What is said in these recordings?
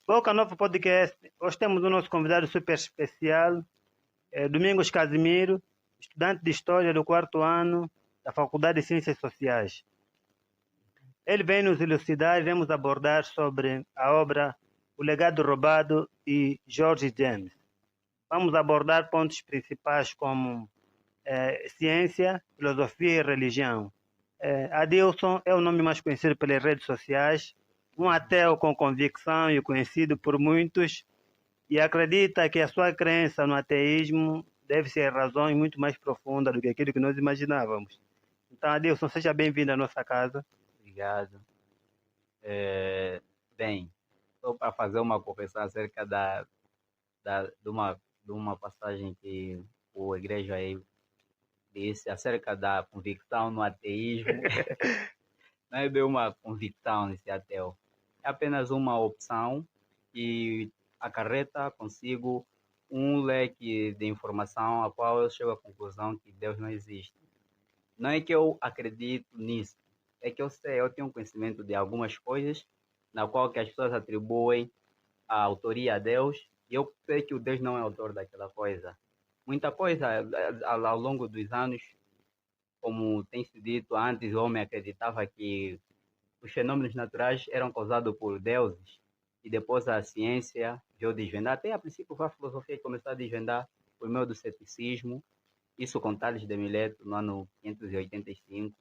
Boca Novo Podcast. Hoje temos o nosso convidado super especial, Domingos Casimiro, estudante de História do quarto ano da Faculdade de Ciências Sociais. Ele vem nos elucidar e vamos abordar sobre a obra O Legado Roubado de George James. Vamos abordar pontos principais como ciência, filosofia e religião. Adilson é o nome mais conhecido pelas redes sociais, um ateu com convicção e conhecido por muitos, e acredita que a sua crença no ateísmo deve ser razões muito mais profundas do que aquilo que nós imaginávamos. Então, Adilson, seja bem-vindo à nossa casa. Obrigado. Bem, só para fazer uma correção acerca de uma passagem que o igreja aí disse acerca da convicção no ateísmo. Não é bem uma convicção nesse ateu. É apenas uma opção e acarreta consigo um leque de informação a qual eu chego à conclusão que Deus não existe. Não é que eu acredito nisso, é que eu tenho conhecimento de algumas coisas na qual que as pessoas atribuem a autoria a Deus, e eu sei que o Deus não é autor daquela coisa. Muita coisa ao longo dos anos, como tem sido dito antes, o homem acreditava que os fenômenos naturais eram causados por deuses, e depois a ciência veio desvendar. Até a princípio foi a filosofia que começou a desvendar por meio do ceticismo, isso com Tales de Mileto, no ano 585,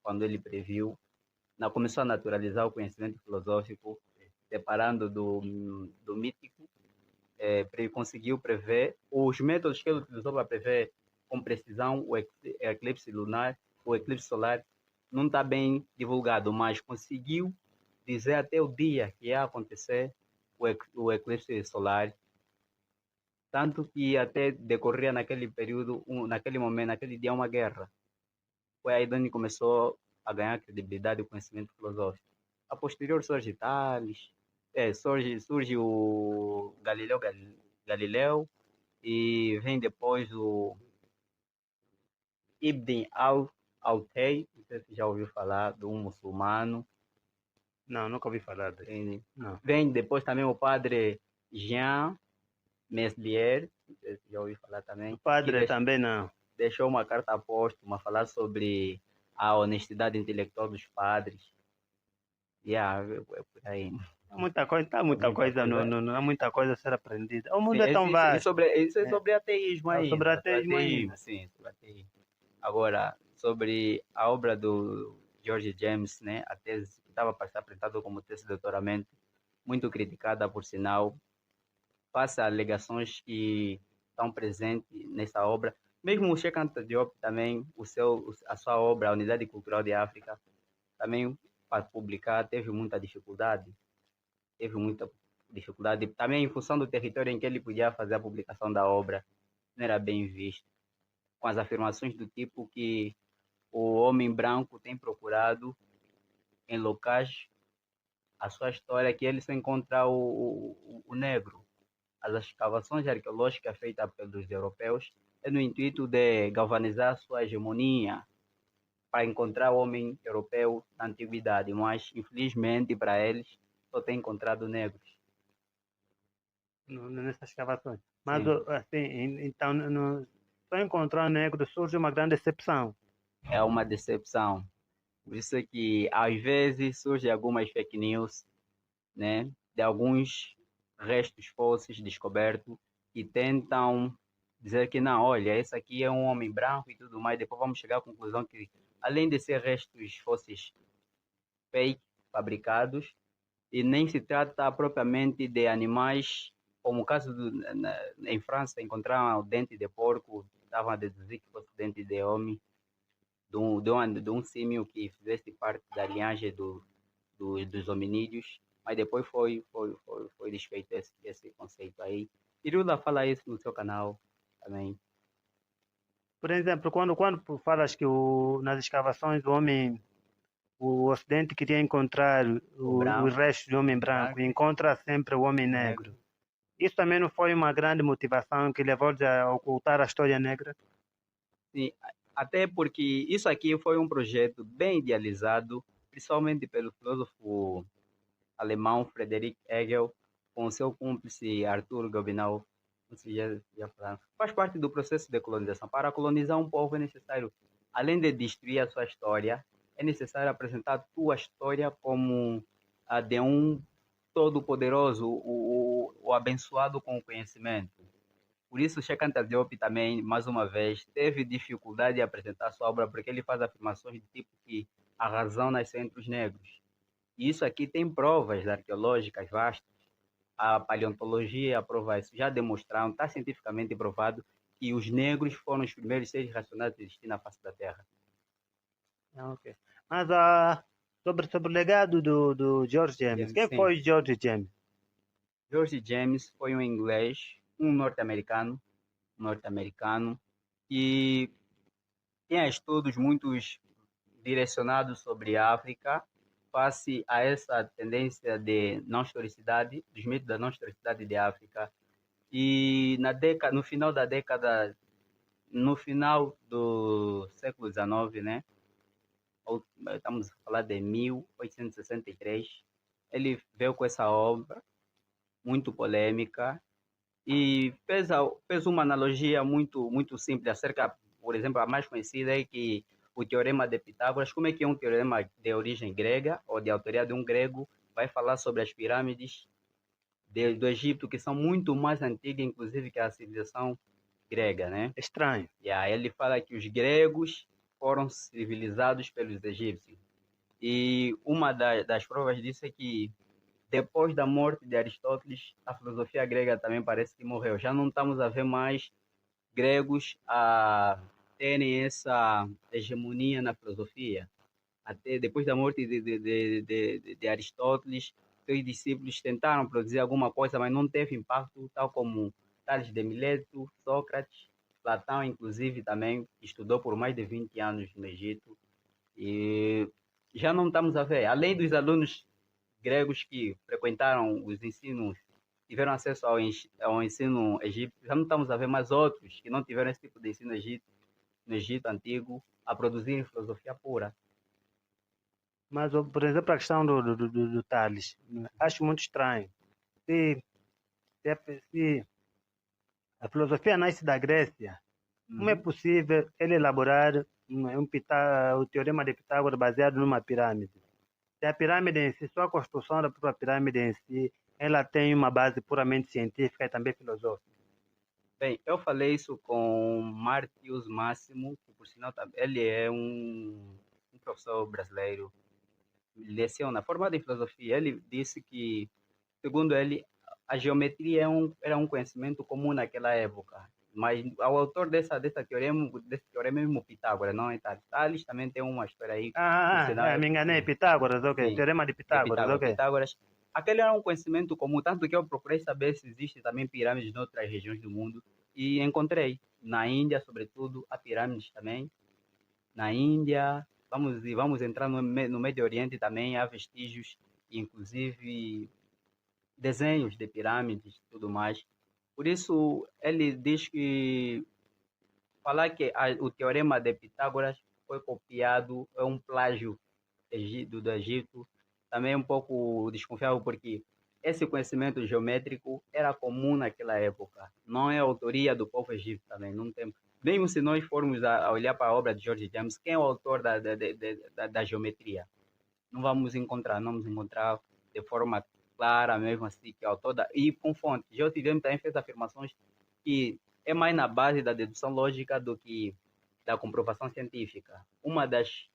quando ele previu, começou a naturalizar o conhecimento filosófico, separando do mítico, conseguiu prever os métodos que ele utilizou para prever com precisão o eclipse lunar, o eclipse solar, não está bem divulgado, mas conseguiu dizer até o dia que ia acontecer o eclipse solar, tanto que até decorria naquele período, naquele momento, naquele dia, uma guerra. Foi aí onde começou a ganhar credibilidade e conhecimento filosófico. A posterior surge Tales, surge o Galileu, e vem depois o Ibn al-Tayy, não sei se já ouviu falar, de um muçulmano. Não, nunca ouvi falar dele. Não. Vem depois também o padre Jean Meslier, não sei se já ouviu falar também. O padre também não. Deixou uma carta póstuma a falar sobre a honestidade intelectual dos padres. É por aí. Há muita coisa, há muita coisa a ser aprendida. O mundo Sim, é tão vasto. Isso é sobre ateísmo aí. Sobre ateísmo ainda. Sim, sobre ateísmo. Agora, sobre a obra do George James, né, a tese que estava para ser apresentada como tese de doutoramento, muito criticada, por sinal, face a alegações que estão presentes nessa obra. Mesmo o Cheikh Anta Diop também, a sua obra, a Unidade Cultural de África, também para publicar teve muita dificuldade. Também em função do território em que ele podia fazer a publicação da obra, não era bem visto. Com as afirmações do tipo que o homem branco tem procurado em locais a sua história, que ele só encontra o negro. As escavações arqueológicas feitas pelos europeus é no intuito de galvanizar sua hegemonia para encontrar o homem europeu na antiguidade, mas infelizmente para eles só tem encontrado negros. Nessas escavações. Mas, Sim. assim, então, só encontrar negro surge uma grande decepção. É uma decepção. Por isso é que, às vezes, surgem algumas fake news, né, de alguns restos fósseis descobertos e tentam dizer que não, olha, esse aqui é um homem branco e tudo mais. Depois vamos chegar à conclusão que, além de ser restos fósseis fake, fabricados, e nem se trata propriamente de animais, como o caso em França, encontraram o dente de porco, estavam a deduzir que fosse dente de homem, de um símio que fizesse parte da linhagem dos hominídeos, mas depois foi desfeito esse conceito aí. E Lula fala isso no seu canal também. Por exemplo, quando falas que nas escavações o Ocidente queria encontrar os restos do homem branco e encontra sempre o homem negro. Isso também não foi uma grande motivação que levou a ocultar a história negra? Sim, até porque isso aqui foi um projeto bem idealizado, principalmente pelo filósofo alemão Friedrich Hegel, com o seu cúmplice Arthur Gobineau, não sei se já falaram, faz parte do processo de colonização. Para colonizar um povo é necessário, além de destruir a sua história, é necessário apresentar a tua história como a de um todo-poderoso, o abençoado com o conhecimento. Por isso, Cheikh Anta Diop também, mais uma vez, teve dificuldade de apresentar sua obra, porque ele faz afirmações de tipo que a razão nasceu entre os negros. E isso aqui tem provas arqueológicas vastas. A paleontologia aprova isso, já demonstraram, está cientificamente provado que os negros foram os primeiros seres racionais a existir na face da Terra. Ok. Mas sobre o legado do George James, quem Sim. foi George James? George James foi um inglês, um norte-americano, que tinha estudos muito direcionados sobre a África, face a essa tendência de não historicidade, dos mitos da não historicidade de África. E no final do século XIX, né? Estamos a falar de 1863, ele veio com essa obra muito polêmica e fez uma analogia muito simples acerca, por exemplo, a mais conhecida é que o Teorema de Pitágoras, como é que é um teorema de origem grega ou de autoria de um grego, vai falar sobre as pirâmides do Egito, que são muito mais antigas, inclusive, que a civilização grega, né? Estranho. E aí ele fala que os gregos foram civilizados pelos egípcios. E uma das provas disso é que depois da morte de Aristóteles, a filosofia grega também parece que morreu. Já não estamos a ver mais gregos a terem essa hegemonia na filosofia. Até depois da morte de Aristóteles, seus discípulos tentaram produzir alguma coisa, mas não teve impacto, tal como Tales de Mileto, Sócrates, Platão, inclusive, também estudou por mais de 20 anos no Egito. E já não estamos a ver, além dos alunos gregos que frequentaram os ensinos, tiveram acesso ao ensino egípcio, já não estamos a ver mais outros que não tiveram esse tipo de ensino no Egito antigo a produzirem filosofia pura. Mas, por exemplo, a questão do Tales, acho muito estranho. Se a filosofia nasce da Grécia, como é possível ele elaborar o teorema de Pitágoras baseado numa pirâmide? Se a pirâmide em si, só a construção da própria pirâmide em si, ela tem uma base puramente científica e também filosófica. Bem, eu falei isso com Martius Máximo, que por sinal ele é um professor brasileiro, leciona, formado em filosofia. Ele disse que, segundo ele, a geometria era um conhecimento comum naquela época. Mas o autor desse teorema é mesmo Pitágoras, não é Tales. Tales também tem uma história aí. Me enganei, Pitágoras, ok. Sim, Teorema de Pitágoras, ok. Pitágoras. Aquele era um conhecimento comum, tanto que eu procurei saber se existe também pirâmides em outras regiões do mundo e encontrei. Na Índia, sobretudo, há pirâmides também. Na Índia, vamos entrar no Médio Oriente também, há vestígios, inclusive desenhos de pirâmides e tudo mais. Por isso, ele diz que falar que o teorema de Pitágoras foi copiado é um plágio do Egito, também é um pouco desconfiável, porque esse conhecimento geométrico era comum naquela época. Não é autoria do povo egípcio também, não tem. Mesmo se nós formos a olhar para a obra de George James, quem é o autor da geometria? Não vamos encontrar de forma clara mesmo assim que é o autor e com fonte. George James também fez afirmações que é mais na base da dedução lógica do que da comprovação científica. Uma das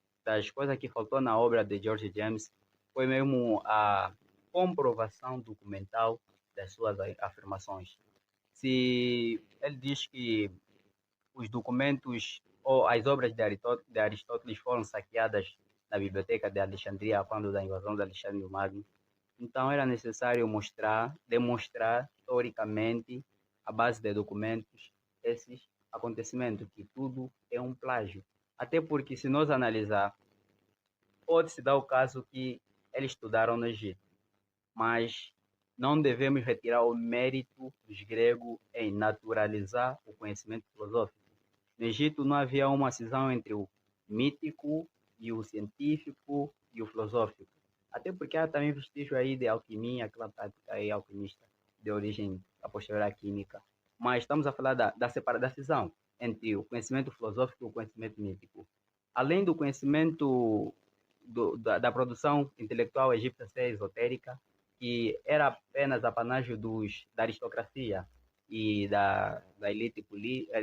coisas que faltou na obra de George James foi mesmo a comprovação documental das suas afirmações. Se ele diz que os documentos ou as obras de Aristóteles foram saqueadas na biblioteca de Alexandria quando da invasão de Alexandre o Magno, então era necessário demonstrar historicamente, à base de documentos, esses acontecimentos, que tudo é um plágio. Até porque, se nós analisar, pode-se dar o caso que eles estudaram no Egito, mas não devemos retirar o mérito dos gregos em naturalizar o conhecimento filosófico. No Egito não havia uma cisão entre o mítico e o científico e o filosófico. Até porque há também vestígio aí de alquimia, aquela prática aí alquimista de origem a posterior à química. Mas estamos a falar da cisão entre o conhecimento filosófico e o conhecimento mítico. Além do conhecimento da produção intelectual egípcia ser esotérica, que era apenas apanágio da aristocracia e da elite política,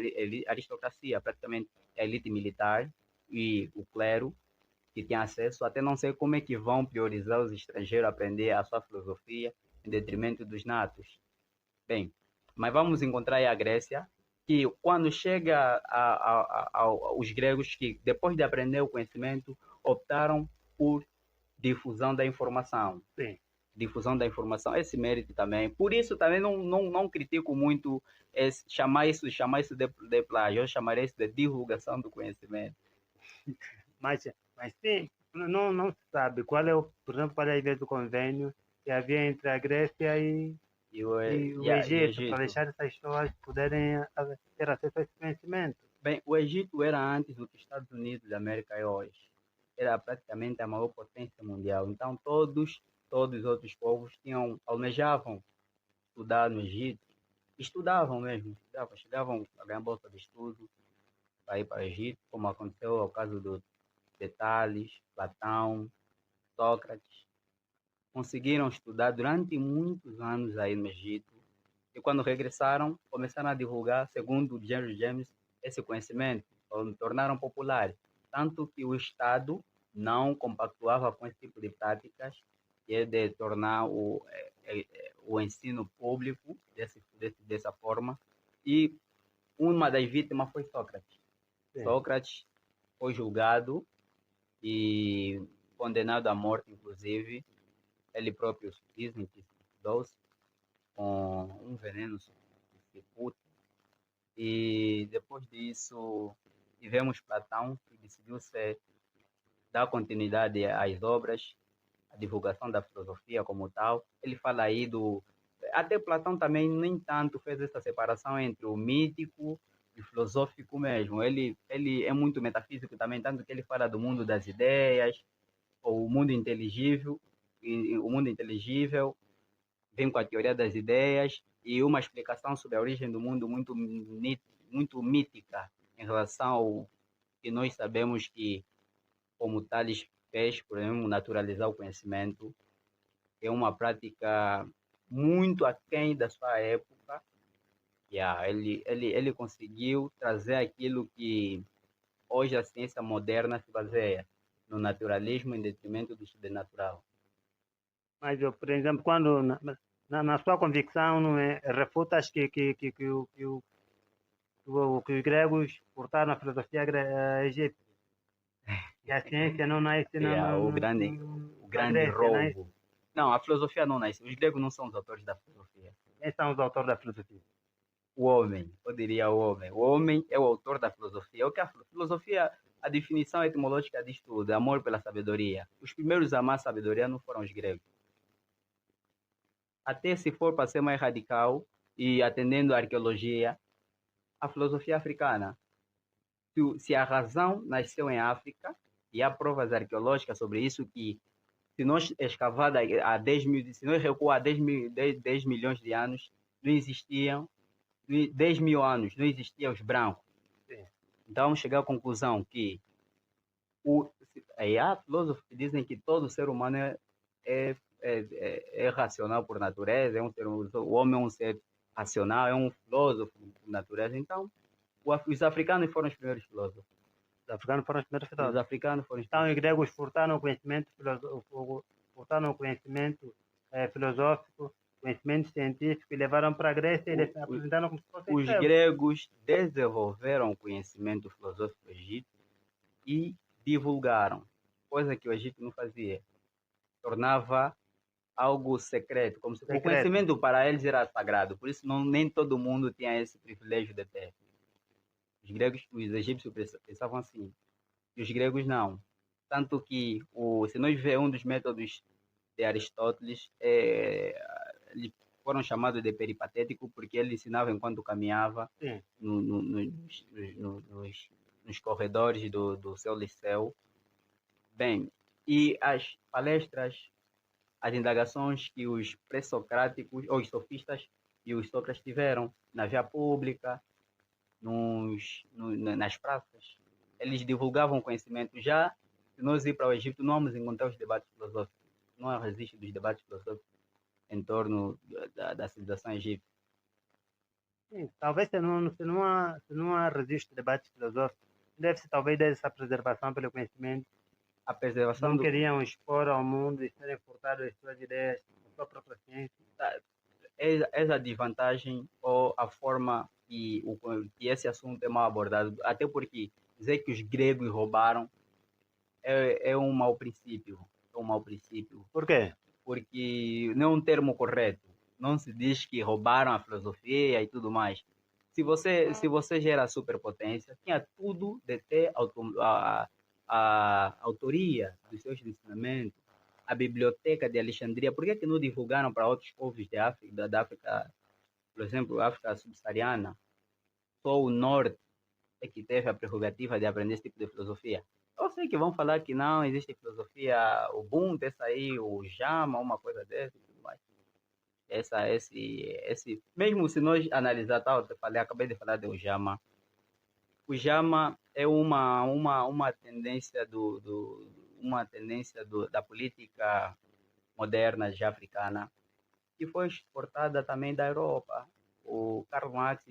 aristocracia, praticamente a elite militar e o clero, que tinha acesso, até não sei como é que vão priorizar os estrangeiros a aprender a sua filosofia em detrimento dos natos. Bem, mas vamos encontrar aí a Grécia, que quando chega aos gregos, que depois de aprender o conhecimento, optaram por difusão da informação. Sim. Difusão da informação, esse mérito também. Por isso também não critico muito chamar isso de plágio, eu chamaria isso de divulgação do conhecimento. Mas sim, não se sabe qual é por exemplo, qual é a ideia do convênio que havia entre a Grécia e o Egito, para deixar essas pessoas poderem ter acesso a esse conhecimento. Bem, o Egito era antes do que os Estados Unidos da América é hoje. Era praticamente a maior potência mundial. Então todos os outros povos almejavam estudar no Egito. Estudavam mesmo, chegavam a ganhar bolsa de estudo para ir para o Egito, como aconteceu ao caso de Tales, Platão, Sócrates. Conseguiram estudar durante muitos anos aí no Egito. E quando regressaram, começaram a divulgar, segundo Henry James, esse conhecimento, tornaram popular. Tanto que o Estado não compactuava com esse tipo de práticas, que é de tornar o ensino público dessa forma. E uma das vítimas foi Sócrates. Sim. Sócrates foi julgado e condenado à morte, inclusive. Ele próprio dizem que se com um veneno cicuta. E depois disso, tivemos Platão, que decidiu dar continuidade às obras, a divulgação da filosofia como tal. Ele fala aí até Platão também, nem tanto, fez essa separação entre o mítico e o filosófico mesmo. Ele é muito metafísico também, tanto que ele fala do mundo das ideias, ou o mundo inteligível, vem com a teoria das ideias e uma explicação sobre a origem do mundo muito mítica em relação ao que nós sabemos que, como Tales fez, por exemplo, naturalizar o conhecimento, é uma prática muito aquém da sua época. Ele conseguiu trazer aquilo que hoje a ciência moderna se baseia no naturalismo em detrimento do sobrenatural. Mas, por exemplo, quando na sua convicção, não é, refutas que os gregos portaram a filosofia egípcia. E a ciência não nasce o grande roubo. Não, a filosofia não nasce. Os gregos não são os autores da filosofia. Quem são os autores da filosofia? O homem, eu diria o homem. O homem é o autor da filosofia. O que a filosofia, a definição etimológica diz tudo, amor pela sabedoria. Os primeiros a amar a sabedoria não foram os gregos. Até se for para ser mais radical e atendendo à arqueologia, a filosofia africana. Se a razão nasceu em África, e há provas arqueológicas sobre isso, que se nós escavar há 10 mil, se nós recuar 10 milhões de anos, não existiam 10 mil anos, não existiam os brancos. Então, chegar à conclusão que há filósofos que dizem que todo ser humano é racional por natureza, o homem é um ser racional, é um filósofo por natureza. Então, os africanos foram os primeiros filósofos. Os africanos foram os primeiros filósofos. Os africanos foram os Então, os gregos furtaram o conhecimento filosófico, conhecimento científico e levaram para a Grécia e eles apresentaram como se fossem os gregos desenvolveram o conhecimento filosófico egípcio e divulgaram, coisa que o Egito não fazia. Tornava algo secreto, como se o conhecimento para eles era sagrado, por isso nem todo mundo tinha esse privilégio de ter. Os egípcios pensavam assim, e os gregos não. Tanto que, se nós vemos um dos métodos de Aristóteles, eles foram chamados de peripatético porque ele ensinava enquanto caminhava nos corredores do seu liceu. Bem, e as palestras as indagações que os pré-socráticos, ou os sofistas e os Sócrates tiveram na via pública, nas praças. Eles divulgavam conhecimento. Já, se nós ir para o Egito, não vamos encontrar os debates filosóficos. Não existe dos debates filosóficos em torno da civilização egípcia. Sim, talvez se não há registro de debate filosófico, deve-se talvez dessa preservação pelo conhecimento. A preservação Não queriam expor ao mundo e serem furtados as suas ideias, a sua própria ciência. essa a desvantagem ou a forma que esse assunto é mal abordado. Até porque dizer que os gregos roubaram é um mau princípio. É um mau princípio. Por quê? Porque não é um termo correto. Não se diz que roubaram a filosofia e tudo mais. Se você gera superpotência, tinha tudo de ter a autoria dos seus ensinamentos, a biblioteca de Alexandria. Por que não divulgaram para outros povos da África, por exemplo, a África subsaariana? Só o norte é que teve a prerrogativa de aprender esse tipo de filosofia. Eu sei que vão falar que não existe filosofia Ubuntu, essa aí, o Jama, uma coisa dessa e tudo mais. Mesmo se nós analisar, acabei de falar do Jama. O Jama é uma tendência da política moderna já africana, que foi exportada também da Europa. O Karl Marx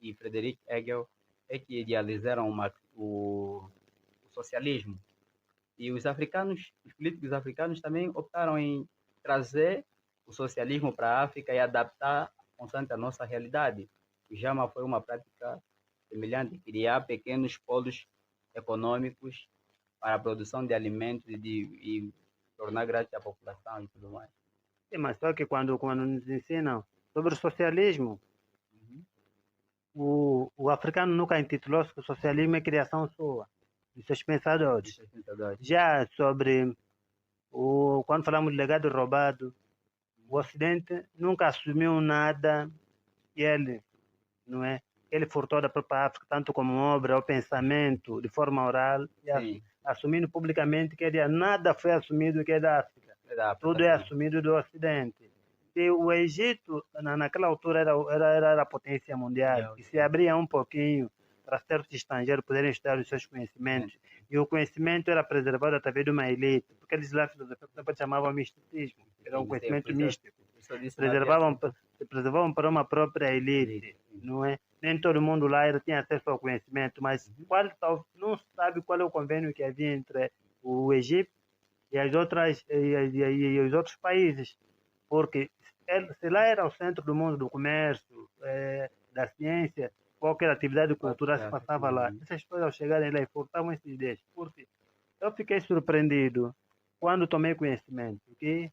e Friedrich Hegel é que idealizaram o socialismo. E os políticos africanos também optaram em trazer o socialismo para a África e adaptar constante a nossa realidade. O Jama foi uma prática semelhante, criar pequenos polos econômicos para a produção de alimentos e tornar grátis a população e tudo mais. Sim, mas só que quando nos ensinam sobre o socialismo, o africano nunca intitulou-se que o socialismo é criação sua, dos seus pensadores. Já sobre quando falamos de legado roubado, o Ocidente nunca assumiu nada que ele furtou da própria África, tanto como obra ou pensamento, de forma oral, assumindo publicamente que nada foi assumido que é da África. Tudo é assumido do Ocidente. E o Egito, naquela altura, era a potência mundial, e se abria um pouquinho para certos estrangeiros poderem estudar os seus conhecimentos. E o conhecimento era preservado através de uma elite, porque eles lá filosofia chamavam misticismo, era um conhecimento místico. Preservavam para uma própria elite, não é? Nem todo mundo lá tinha acesso ao conhecimento, mas não se sabe qual é o convênio que havia entre o Egito e os outros países, porque se lá era o centro do mundo do comércio, da ciência, qualquer atividade cultural se passava lá. Essas pessoas ao chegarem lá e furtavam essas ideias. Porque eu fiquei surpreendido quando tomei conhecimento que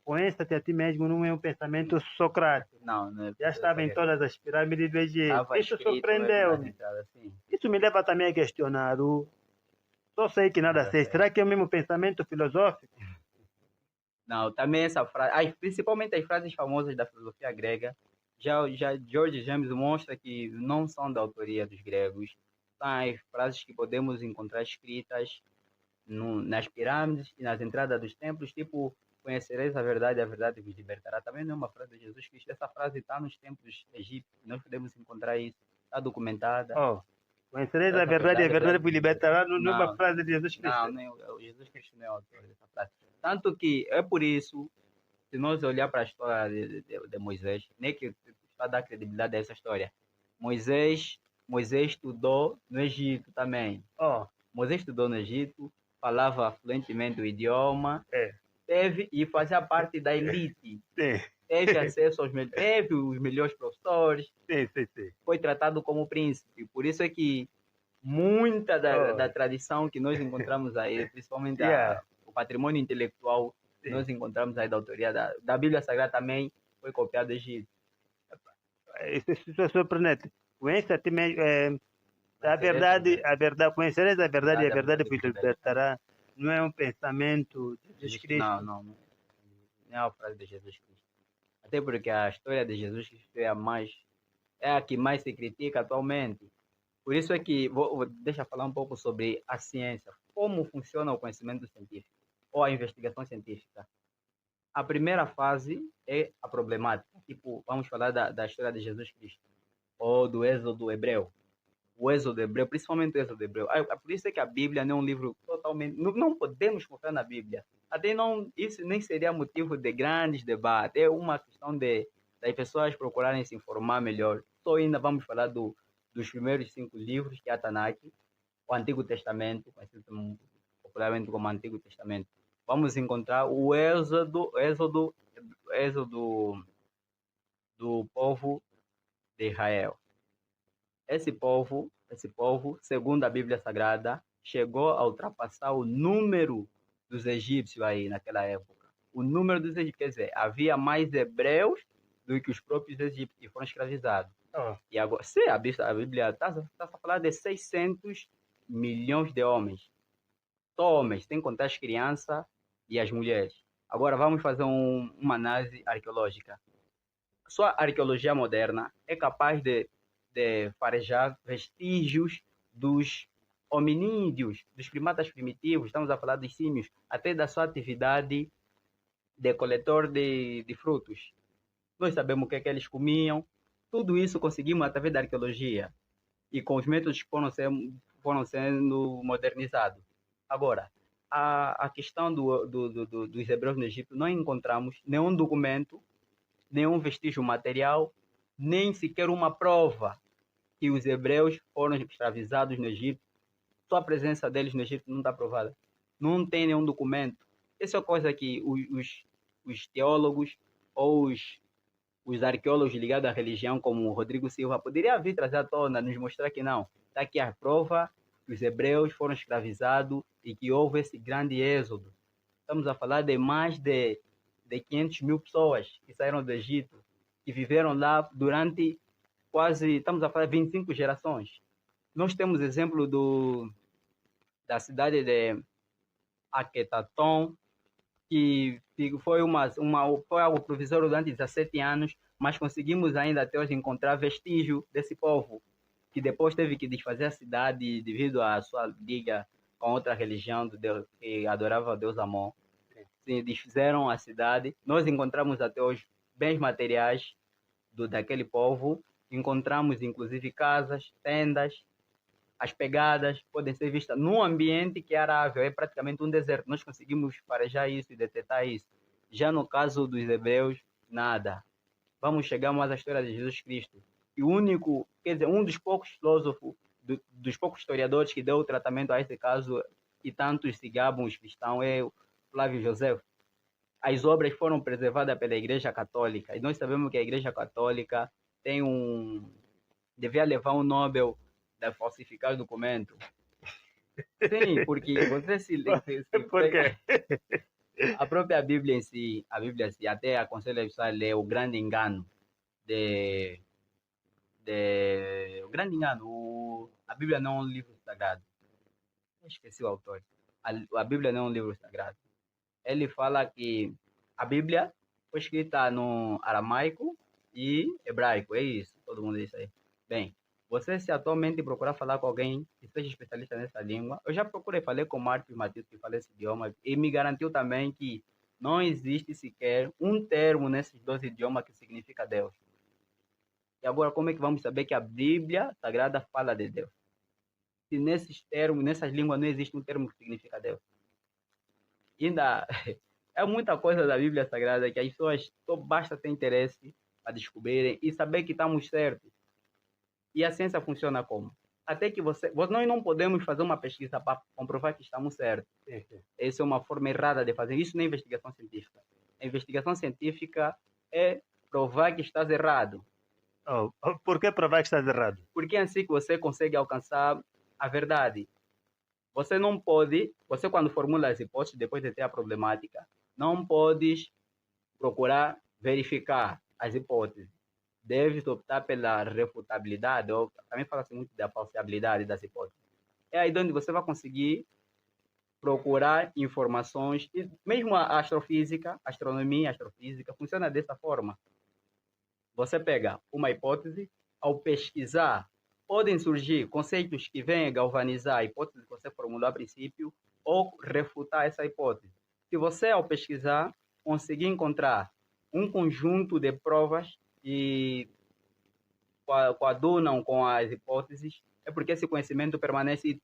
conheça-te a ti mesmo não é um pensamento socrático. Não já estava em todas as pirâmides do Egito. Isso surpreendeu-me. Isso me leva também a questionar só sei que nada sei. Será que é o mesmo pensamento filosófico? Não, também essa frase, principalmente as frases famosas da filosofia grega, já George James mostra que não são da autoria dos gregos. São as frases que podemos encontrar escritas nas pirâmides e nas entradas dos templos, tipo, conhecereis a verdade vos libertará. Também não é uma frase de Jesus Cristo. Essa frase está nos templos egípcios, nós podemos encontrar isso, está documentada. Conhecereis a verdade vos libertará, não é uma frase de Jesus Cristo. Não, Jesus Cristo não é o autor dessa frase. Tanto que é por isso, se nós olhar para a história de Moisés, nem que para dar credibilidade a essa história, Moisés estudou no Egito também. Moisés estudou no Egito, falava fluentemente o idioma, teve e fazia parte da elite. Teve acesso teve os melhores professores, foi tratado como príncipe. Por isso é que muita da tradição que nós encontramos aí, principalmente o patrimônio intelectual, nós encontramos aí da autoria da Bíblia Sagrada também foi copiado do Egito. Isso é surpreendente. Conheça a ti mesmo, conhecereis a verdade e a verdade vos libertará. Não é um pensamento de Jesus Cristo. Não é a frase de Jesus Cristo. Até porque a história de Jesus Cristo é a que mais se critica atualmente. Por isso é que deixa eu falar um pouco sobre a ciência, como funciona o conhecimento científico ou a investigação científica. A primeira fase é a problemática. Tipo, vamos falar da história de Jesus Cristo, ou do êxodo hebreu. O êxodo hebreu, principalmente o êxodo hebreu. Por isso é que a Bíblia não é um livro totalmente... Não podemos focar na Bíblia. Até não, isso nem seria motivo de grandes debates. É uma questão das pessoas procurarem se informar melhor. Só ainda vamos falar dos primeiros 5 livros, que é a Tanakh, o Antigo Testamento, conhecido popularmente como Antigo Testamento. Vamos encontrar o êxodo do povo de Israel. Esse povo, segundo a Bíblia Sagrada, chegou a ultrapassar o número dos egípcios aí naquela época. O número dos egípcios, quer dizer, havia mais hebreus do que os próprios egípcios que foram escravizados. Oh. E agora, se a Bíblia está a falar de 600 milhões de homens. Só homens, sem contar as crianças e as mulheres. Agora vamos fazer uma análise arqueológica. Só a arqueologia moderna é capaz de farejar vestígios dos hominídeos, dos primatas primitivos, estamos a falar dos símios, até da sua atividade de coletor de frutos. Nós sabemos o que eles comiam, tudo isso conseguimos através da arqueologia e com os métodos que foram sendo modernizados. Agora, a questão dos hebreus no Egito, não encontramos nenhum documento, nenhum vestígio material, nem sequer uma prova que os hebreus foram escravizados no Egito. Só a presença deles no Egito não está provada. Não tem nenhum documento. Essa é uma coisa que os teólogos ou os arqueólogos ligados à religião, como o Rodrigo Silva, poderiam vir trazer à tona, nos mostrar que não. Está aqui a prova que os hebreus foram escravizados e que houve esse grande êxodo. Estamos a falar de mais de 500 mil pessoas que saíram do Egito, que viveram lá durante quase, estamos a falar de 25 gerações. Nós temos exemplo da cidade de Aquetaton, que foi algo provisório durante 17 anos, mas conseguimos ainda até hoje encontrar vestígio desse povo, que depois teve que desfazer a cidade devido à sua liga com outra religião que adorava o deus Amon. Sim, desfizeram a cidade. Nós encontramos até hoje bens materiais daquele povo. Encontramos inclusive casas, tendas. As pegadas podem ser vistas num ambiente que é arável, é praticamente um deserto. Nós conseguimos farejar isso e detectar isso. Já no caso dos hebreus, nada. Vamos chegar mais à história de Jesus Cristo. E um dos poucos filósofos, dos poucos historiadores que deu o tratamento a esse caso, e tantos se gabam os cristãos, é o Flávio José. As obras foram preservadas pela Igreja Católica. E nós sabemos que a Igreja Católica devia levar um Nobel de falsificar o documento. Sim, porque você Por quê? A própria Bíblia em si, até aconselha a pessoa a ler O Grande Engano. O Grande Engano. A Bíblia não é um livro sagrado. Eu esqueci o autor. A Bíblia não é um livro sagrado. Ele fala que a Bíblia foi escrita no aramaico e hebraico. É isso, todo mundo diz aí. Bem, você se atualmente procurar falar com alguém que seja especialista nessa língua, eu já procurei, falei com o Marcos Matheus, que fala esse idioma, e me garantiu também que não existe sequer um termo nesses 2 idiomas que significa Deus. E agora, como é que vamos saber que a Bíblia Sagrada fala de Deus? Se nesses termos, nessas línguas, não existe um termo que significa Deus. Ainda é muita coisa da Bíblia Sagrada que as pessoas só basta ter interesse a descobrirem e saber que estamos certos. E a ciência funciona como? Até que nós não podemos fazer uma pesquisa para comprovar que estamos certos. Essa é uma forma errada de fazer. Isso não é investigação científica. A investigação científica é provar que estás errado. Por que provar que estás errado? Porque é assim que você consegue alcançar a verdade. Você quando formula as hipóteses, depois de ter a problemática, não podes procurar verificar as hipóteses. Deves optar pela refutabilidade, ou também fala-se muito da falsibilidade das hipóteses. É aí onde você vai conseguir procurar informações, e mesmo a astrofísica, astronomia, astrofísica, funciona dessa forma. Você pega uma hipótese, ao pesquisar, podem surgir conceitos que vêm galvanizar a hipótese que você formulou a princípio ou refutar essa hipótese. Se você, ao pesquisar, conseguir encontrar um conjunto de provas e coadunam com as hipóteses, é porque esse conhecimento permanece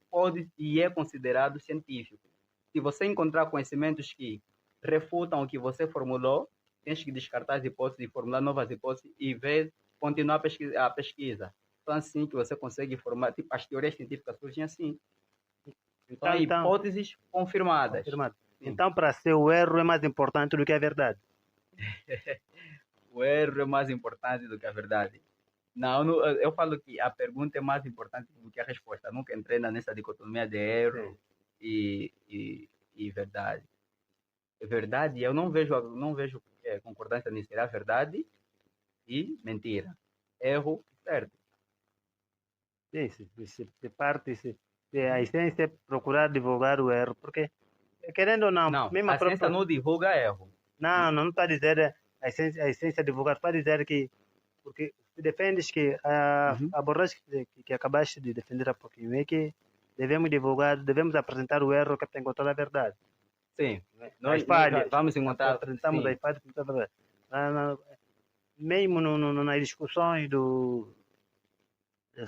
e é considerado científico. Se você encontrar conhecimentos que refutam o que você formulou, tens que descartar as hipóteses e formular novas hipóteses e continuar a pesquisa. Então, assim que você consegue formar, tipo, as teorias científicas surgem assim. Então, hipóteses confirmadas. Confirmado. Então, para ser o erro é mais importante do que a verdade. O erro é mais importante do que a verdade. Não, eu falo que a pergunta é mais importante do que a resposta. Nunca entrei nessa dicotomia de erro e verdade. Verdade, eu não vejo concordância nisso. Será verdade e mentira. Erro, certo. Sim, se parte, a essência é procurar divulgar o erro, porque, querendo ou não, mesmo a ciência não divulga erro. Não está a dizer a essência divulgar, está a dizer que, porque se defendes que a abordagem que acabaste de defender há pouquinho é que devemos divulgar, devemos apresentar o erro que tem encontrar a verdade. Sim, nós vamos encontrar. Apresentamos as falhas que a verdade. Mesmo nas discussões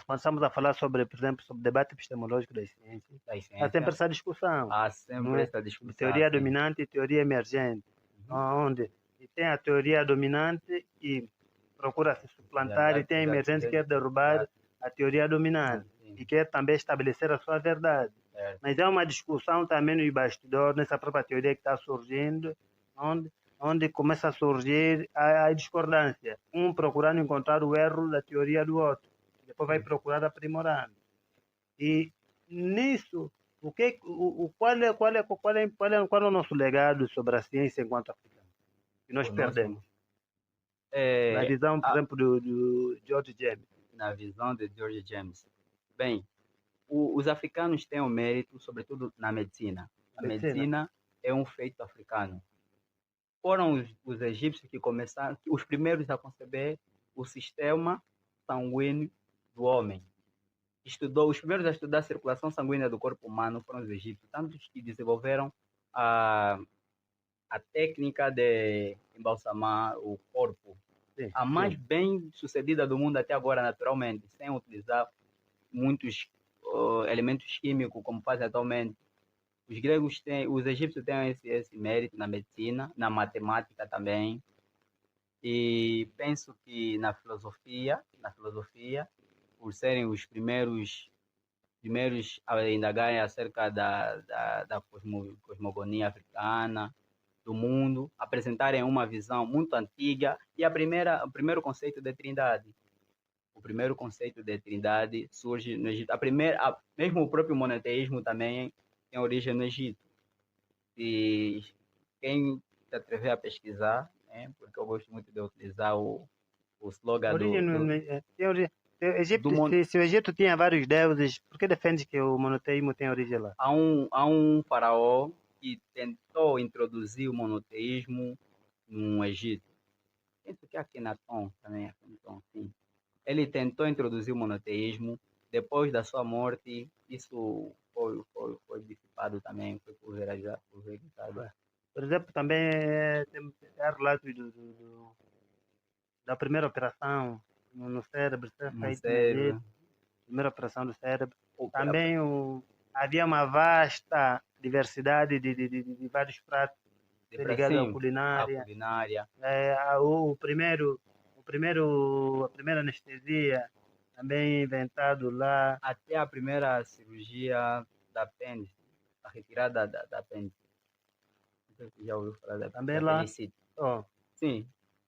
quando estamos a falar sobre, por exemplo, sobre o debate epistemológico das ciências, há sempre essa discussão. Há sempre essa discussão. Teoria dominante e teoria emergente. Onde tem a teoria dominante e procura se suplantar, e tem a emergente que quer derrubar a teoria dominante e quer também estabelecer a sua verdade. Mas há uma discussão também no bastidor, nessa própria teoria que está surgindo, onde começa a surgir a discordância. Um procurando encontrar o erro da teoria do outro. Depois vai procurar aprimorar. E nisso, qual é o nosso legado sobre a ciência enquanto africano? Que nós perdemos. Na visão, por exemplo, do George James. Na visão de George James. Bem, os africanos têm o mérito, sobretudo na medicina. A medicina é um feito africano. Foram os egípcios que começaram, os primeiros a conceber o sistema sanguíneo do homem. Os primeiros a estudar a circulação sanguínea do corpo humano foram os egípcios, tantos que desenvolveram a técnica de embalsamar o corpo, a mais bem sucedida do mundo até agora, naturalmente, sem utilizar muitos elementos químicos como fazem atualmente. Os egípcios têm esse mérito na medicina, na matemática também, e penso que na filosofia, por serem os primeiros a indagarem acerca da cosmogonia africana, do mundo, apresentarem uma visão muito antiga e o primeiro conceito de trindade. O primeiro conceito de trindade surge no Egito. Mesmo o próprio monoteísmo também tem origem no Egito. E quem se atrever a pesquisar, porque eu gosto muito de utilizar o slogan se o Egito tinha vários deuses, por que defende que o monoteísmo tem origem lá? Há um faraó que tentou introduzir o monoteísmo no Egito. Penso que Akhenaton também, sim. Ele tentou introduzir o monoteísmo. Depois da sua morte, isso foi dissipado também, foi pulverizado. Por exemplo, também há relatos da primeira operação no cérebro, primeira operação do cérebro. Também havia uma vasta diversidade de vários pratos ligados à culinária. A primeira anestesia também inventado lá. Até a primeira cirurgia da apêndice, a retirada da apêndice. Não sei se já ouviu falar da também lá. Sim,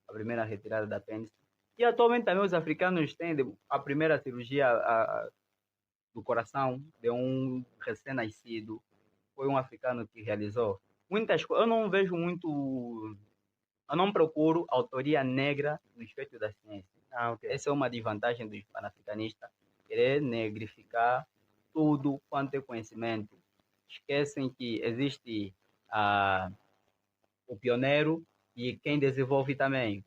a primeira retirada da apêndice. E atualmente também os africanos têm a primeira cirurgia do coração de um recém-nascido. Foi um africano que realizou. Muitas coisas. Eu não vejo muito. Eu não procuro autoria negra nos feitos da ciência. Essa é uma desvantagem dos panafricanistas. Querer negrificar tudo quanto é conhecimento. Esquecem que existe o pioneiro e quem desenvolve também.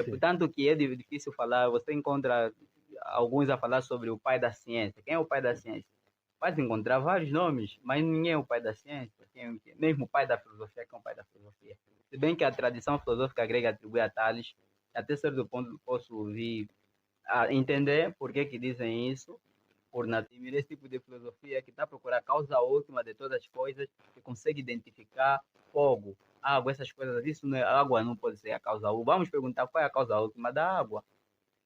Portanto que é difícil falar. Você encontra alguns a falar sobre o pai da ciência. Quem é o pai da ciência? Vais encontrar vários nomes, mas ninguém é o pai da ciência, mesmo o pai da filosofia que é o pai da filosofia. Se bem que a tradição filosófica grega atribui a Tales, até certo ponto posso vir a entender por que dizem isso, por Natimir, esse tipo de filosofia que está a procurar a causa última de todas as coisas, que consegue identificar fogo, água, essas coisas. Isso não é, a água não pode ser a causa última. Vamos perguntar qual é a causa última da água.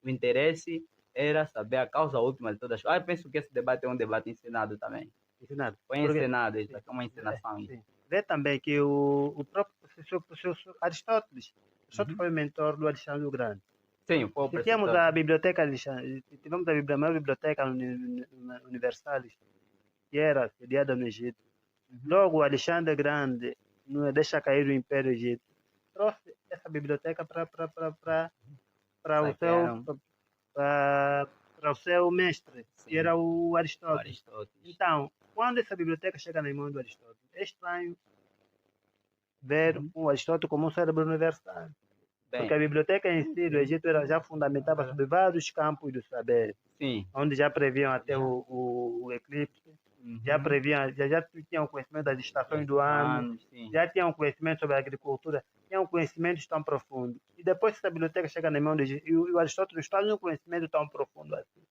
O interesse era saber a causa última de todas as coisas. Eu penso que esse debate é um debate ensinado também. Ensinado. Foi Porque, ensinado, isso sim, aqui é uma ensinação. sim. Vê também que o próprio professor Aristóteles foi o mentor do Alexandre o Grande. Sim, foi o Se tínhamos preceptor. a biblioteca, tivemos a maior biblioteca universalis, que era sediada no Egito. Logo, o Alexandre Grande não deixa cair o Império Egito. Trouxe essa biblioteca para o seu Saquearam. para o seu mestre, Sim. que era o Aristóteles. Aristóteles. Então, quando essa biblioteca chega nas mãos do Aristóteles, é estranho ver o Aristóteles como um cérebro universal. Bem, Porque a biblioteca em si do Egito já fundamentava sobre vários campos do saber, sim. onde já previam até o eclipse, já previam, já tinham conhecimento das estações do ano, Sim. já tinham conhecimento sobre a agricultura, tinham conhecimentos tão profundos. E depois essa biblioteca chega nas mãos do Egito, e o Aristóteles está em um conhecimento tão profundo assim.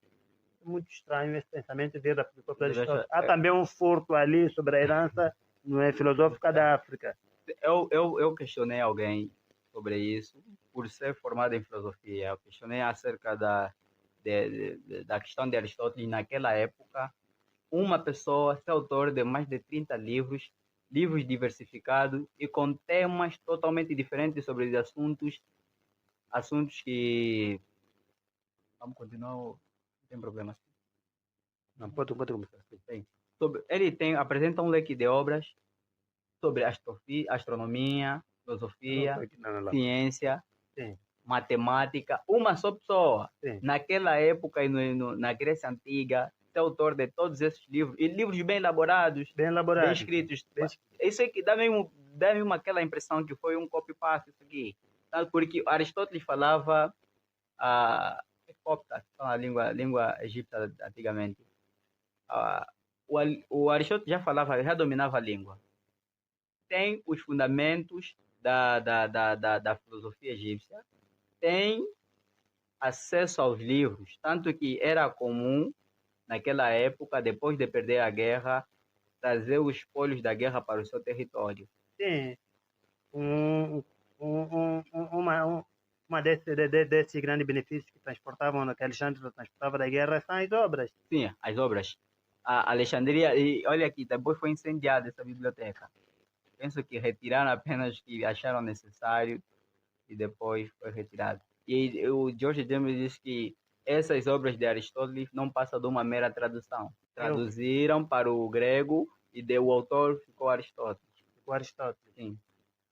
É muito estranho esse pensamento vir da própria Aristóteles. Há também um furto ali sobre a herança filosófica da África. Eu questionei alguém sobre isso, por ser formado em filosofia. Eu questionei acerca da questão de Aristóteles naquela época. Uma pessoa ser autor de mais de 30 livros, livros diversificados e com temas totalmente diferentes sobre os assuntos que... Vamos continuar, não tem problema. Não pode começar. Apresenta um leque de obras sobre astronomia, filosofia, ciência, sim, matemática. Uma só pessoa, sim, naquela época e na Grécia Antiga, ser autor de todos esses livros, e livros bem elaborados, bem escritos. Isso é que dá mesmo aquela impressão que foi um copy-paste isso aqui. Porque Aristóteles falava a língua egípcia antigamente. O Aristóteles já dominava a língua. Tem os fundamentos da filosofia egípcia, tem acesso aos livros, tanto que era comum, naquela época, depois de perder a guerra, trazer os espólios da guerra para o seu território. Sim, uma desses grandes benefícios que transportavam, que Alexandre transportava da guerra, são as obras. Sim, as obras. A Alexandria, e olha aqui, depois foi incendiada essa biblioteca. Penso que retiraram apenas o que acharam necessário e depois foi retirado. E o George James diz que essas obras de Aristóteles não passam de uma mera tradução. Traduziram para o grego e o autor ficou Aristóteles. Sim.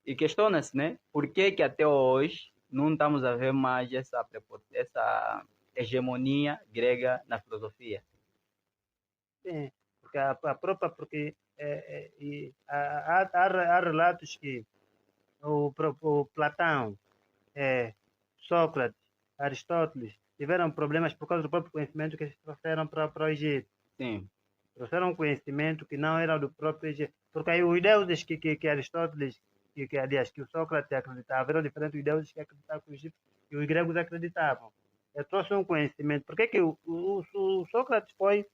E questiona-se, né? Por que até hoje não estamos a ver mais essa hegemonia grega na filosofia? Sim, porque há relatos que o Platão, Sócrates, Aristóteles tiveram problemas por causa do próprio conhecimento que eles trouxeram para o Egito. Sim. Trouxeram um conhecimento que não era do próprio Egito. Porque aí os deuses que Aristóteles, que o Sócrates acreditava, eram diferentes dos deuses que acreditavam que os gregos acreditavam. Ele trouxe um conhecimento. Por que o Sócrates foi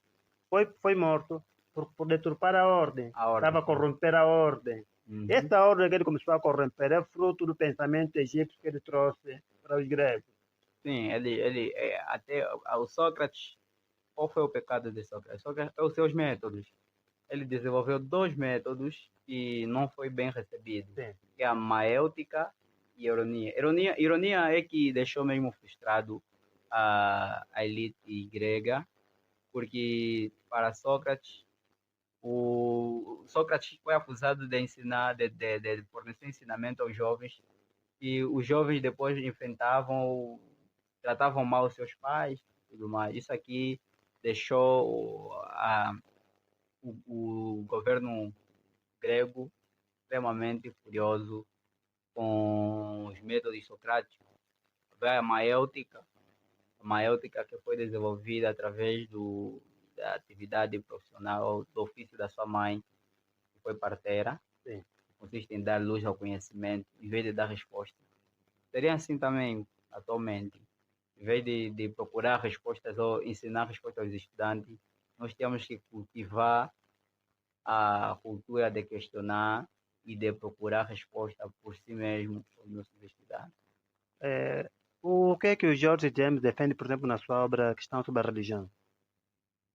morto? Por deturpar a ordem. Estava a corromper a ordem. Essa ordem que ele começou a corromper é fruto do pensamento egípcio que ele trouxe para os gregos. Sim, até o Sócrates, qual foi o pecado de Sócrates? Sócrates é os seus métodos. Ele desenvolveu 2 métodos que não foi bem recebido, que é a maêutica e a ironia. Ironia é que deixou mesmo frustrado a elite grega, porque para Sócrates, o Sócrates foi acusado de ensinar, de fornecer ensinamento aos jovens, e os jovens depois tratavam mal os seus pais e tudo mais. Isso aqui deixou o governo grego extremamente furioso com os métodos socráticos. A maêutica que foi desenvolvida através da atividade profissional ou do ofício da sua mãe, que foi parteira, Sim. consiste em dar luz ao conhecimento, em vez de dar resposta. Seria assim também, atualmente. Em vez de procurar respostas ou ensinar respostas aos estudantes, nós temos que cultivar a cultura de questionar e de procurar resposta por si mesmo, por nossos estudantes. O que o George James defende, por exemplo, na sua obra Questão sobre a Religião?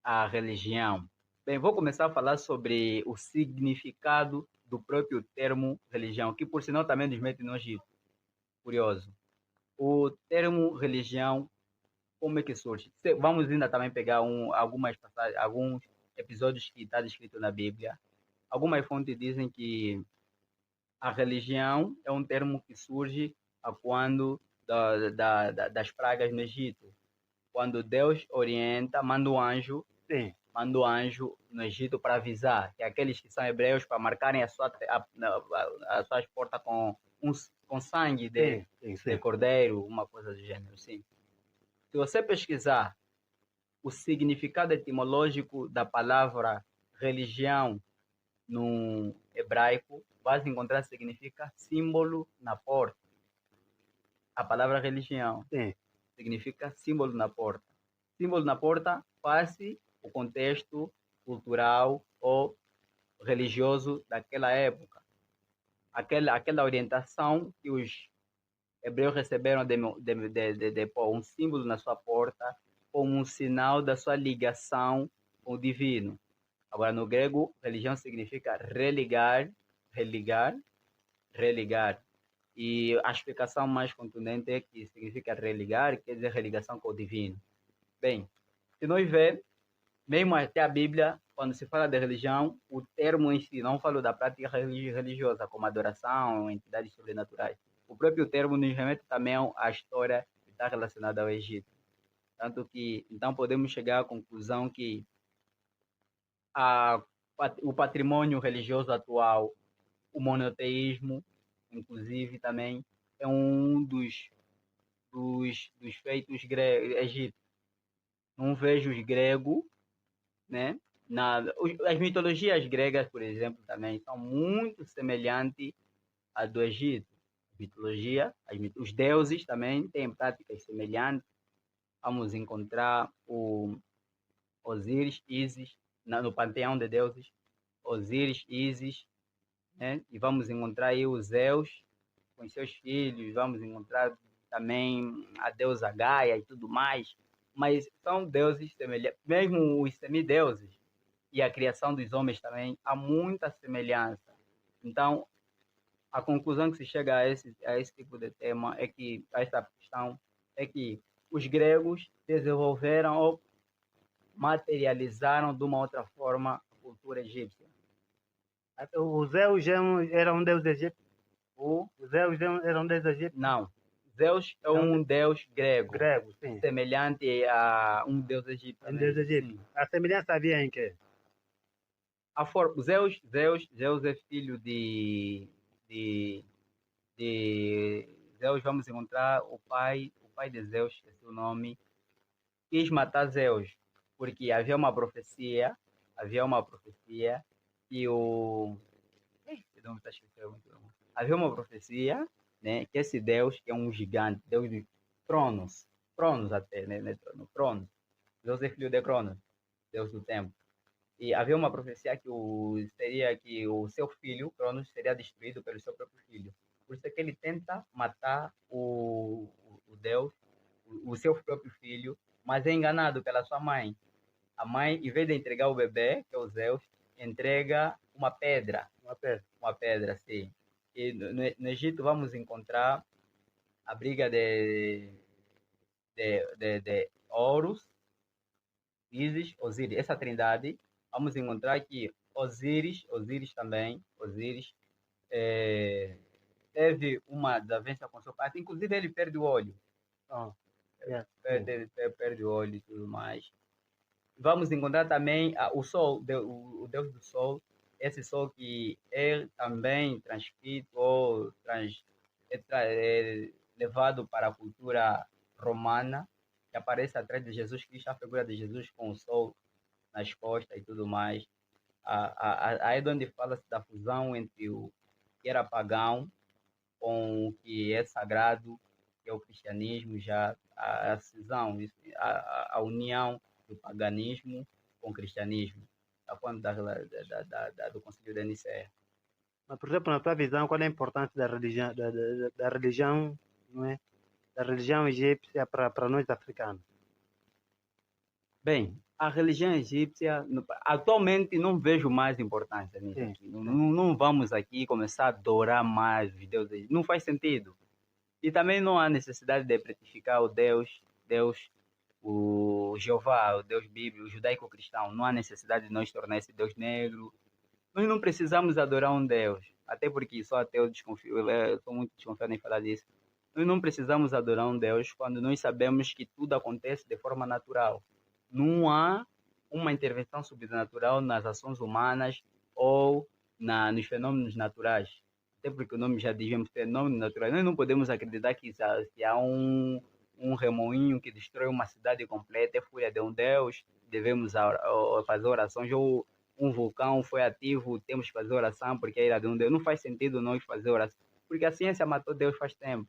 A religião. Bem, vou começar a falar sobre o significado do próprio termo religião, que por sinal também nos mete no Egito. Curioso. O termo religião, como é que surge? Vamos ainda também pegar algumas passagens, alguns episódios que está descrito na Bíblia. Algumas fontes dizem que a religião é um termo que surge a quando das pragas no Egito. Quando Deus orienta, Sim. manda o anjo no Egito para avisar que aqueles que são hebreus para marcarem as suas portas com sangue de cordeiro, uma coisa do gênero. Sim. Se você pesquisar o significado etimológico da palavra religião no hebraico, vai encontrar que significa símbolo na porta. A palavra religião Sim. significa símbolo na porta. Símbolo na porta faz o contexto cultural ou religioso daquela época. Aquela orientação que os hebreus receberam de pôr um símbolo na sua porta como um sinal da sua ligação com o divino. Agora, no grego, religião significa religar. E a explicação mais contundente é que significa religar, quer dizer religação com o divino. Bem, se nós vemos, mesmo até a Bíblia, quando se fala de religião, o termo em si, não falo da prática religiosa, como adoração, entidades sobrenaturais. O próprio termo nos remete também à história que está relacionada ao Egito. Tanto que, então, podemos chegar à conclusão que o patrimônio religioso atual, o monoteísmo, inclusive, também é um dos feitos egípcios. Não vejo os gregos, né? As mitologias gregas, por exemplo, também são muito semelhantes à do Egito. Os deuses também têm práticas semelhantes. Vamos encontrar o Osíris, Ísis, no panteão de deuses, Osíris, Ísis, né? E vamos encontrar aí os Zeus com seus filhos, vamos encontrar também a deusa Gaia e tudo mais, mas são deuses semelhantes, mesmo os semideuses e a criação dos homens também, há muita semelhança. Então, a conclusão que se chega a esse tipo de tema é que, a essa questão, é que os gregos desenvolveram ou materializaram de uma outra forma a cultura egípcia. O Zeus era um deus egípcio? O Zeus era um deus egípcio? Não. Zeus é um deus grego. Grego, sim. Semelhante a um deus egípcio. Um deus egípcio. Sim. A semelhança havia em quê? Zeus é filho de Zeus. Vamos encontrar o pai de Zeus, esqueci o nome, quis matar Zeus, porque havia uma profecia que o... Havia uma profecia, né, que esse Deus, que é um gigante, Deus de Cronos até, né, Cronos. Deus é filho de Cronos, Deus do tempo. E havia uma profecia que o seu filho, Cronos, seria destruído pelo seu próprio filho. Por isso é que ele tenta matar o Deus, o seu próprio filho, mas é enganado pela sua mãe. A mãe, em vez de entregar o bebê, que é o Zeus, entrega uma pedra. Uma pedra, sim. E no Egito vamos encontrar a briga de Horus, Ísis, Osíris. Essa trindade, vamos encontrar que Osíris teve uma desavença com seu pai, inclusive ele perde o olho. Perde o olho e tudo mais. Vamos encontrar também o Sol, o Deus do Sol, esse Sol que é também transcrito ou levado para a cultura romana, que aparece atrás de Jesus Cristo, a figura de Jesus com o Sol nas costas e tudo mais. Aí é onde fala-se da fusão entre o que era pagão com o que é sagrado, que é o cristianismo, já a cisão, a união do paganismo com o cristianismo, a quando do Concílio de Nicéia. Mas, por exemplo, na tua visão, qual é a importância da religião, da religião, não é? Da religião egípcia para nós africanos? Bem, a religião egípcia, atualmente não vejo mais importância nisso Sim, aqui. sim. Não vamos aqui começar a adorar mais os deuses. Não faz sentido. E também não há necessidade de pretificar o Deus, o Jeová, o Deus bíblico, o judaico-cristão. Não há necessidade de nós tornar esse Deus negro. Nós não precisamos adorar um Deus. Até porque só até eu desconfio, eu estou muito desconfiado em falar disso. Nós não precisamos adorar um Deus quando nós sabemos que tudo acontece de forma natural. Não há uma intervenção sobrenatural nas ações humanas ou nos fenômenos naturais. Até porque o nome já diz fenômenos naturais. Nós não podemos acreditar que há um remoinho que destrói uma cidade completa, é fúria de um Deus, devemos fazer orações, ou um vulcão foi ativo, temos que fazer oração porque é ira de um Deus. Não faz sentido nós fazer oração, porque a ciência matou Deus faz tempo.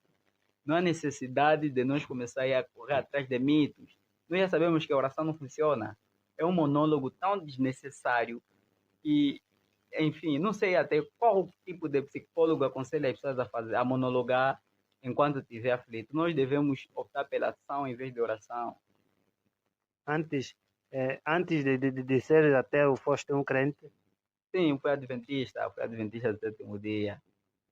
Não há necessidade de nós começar a correr atrás de mitos. Nós já sabemos que a oração não funciona. É um monólogo tão desnecessário que, enfim, não sei até qual tipo de psicólogo aconselha as pessoas a monologar enquanto estiver aflito. Nós devemos optar pela ação em vez de oração. Antes de ser ateu, foste um crente? Sim, fui adventista do sétimo dia.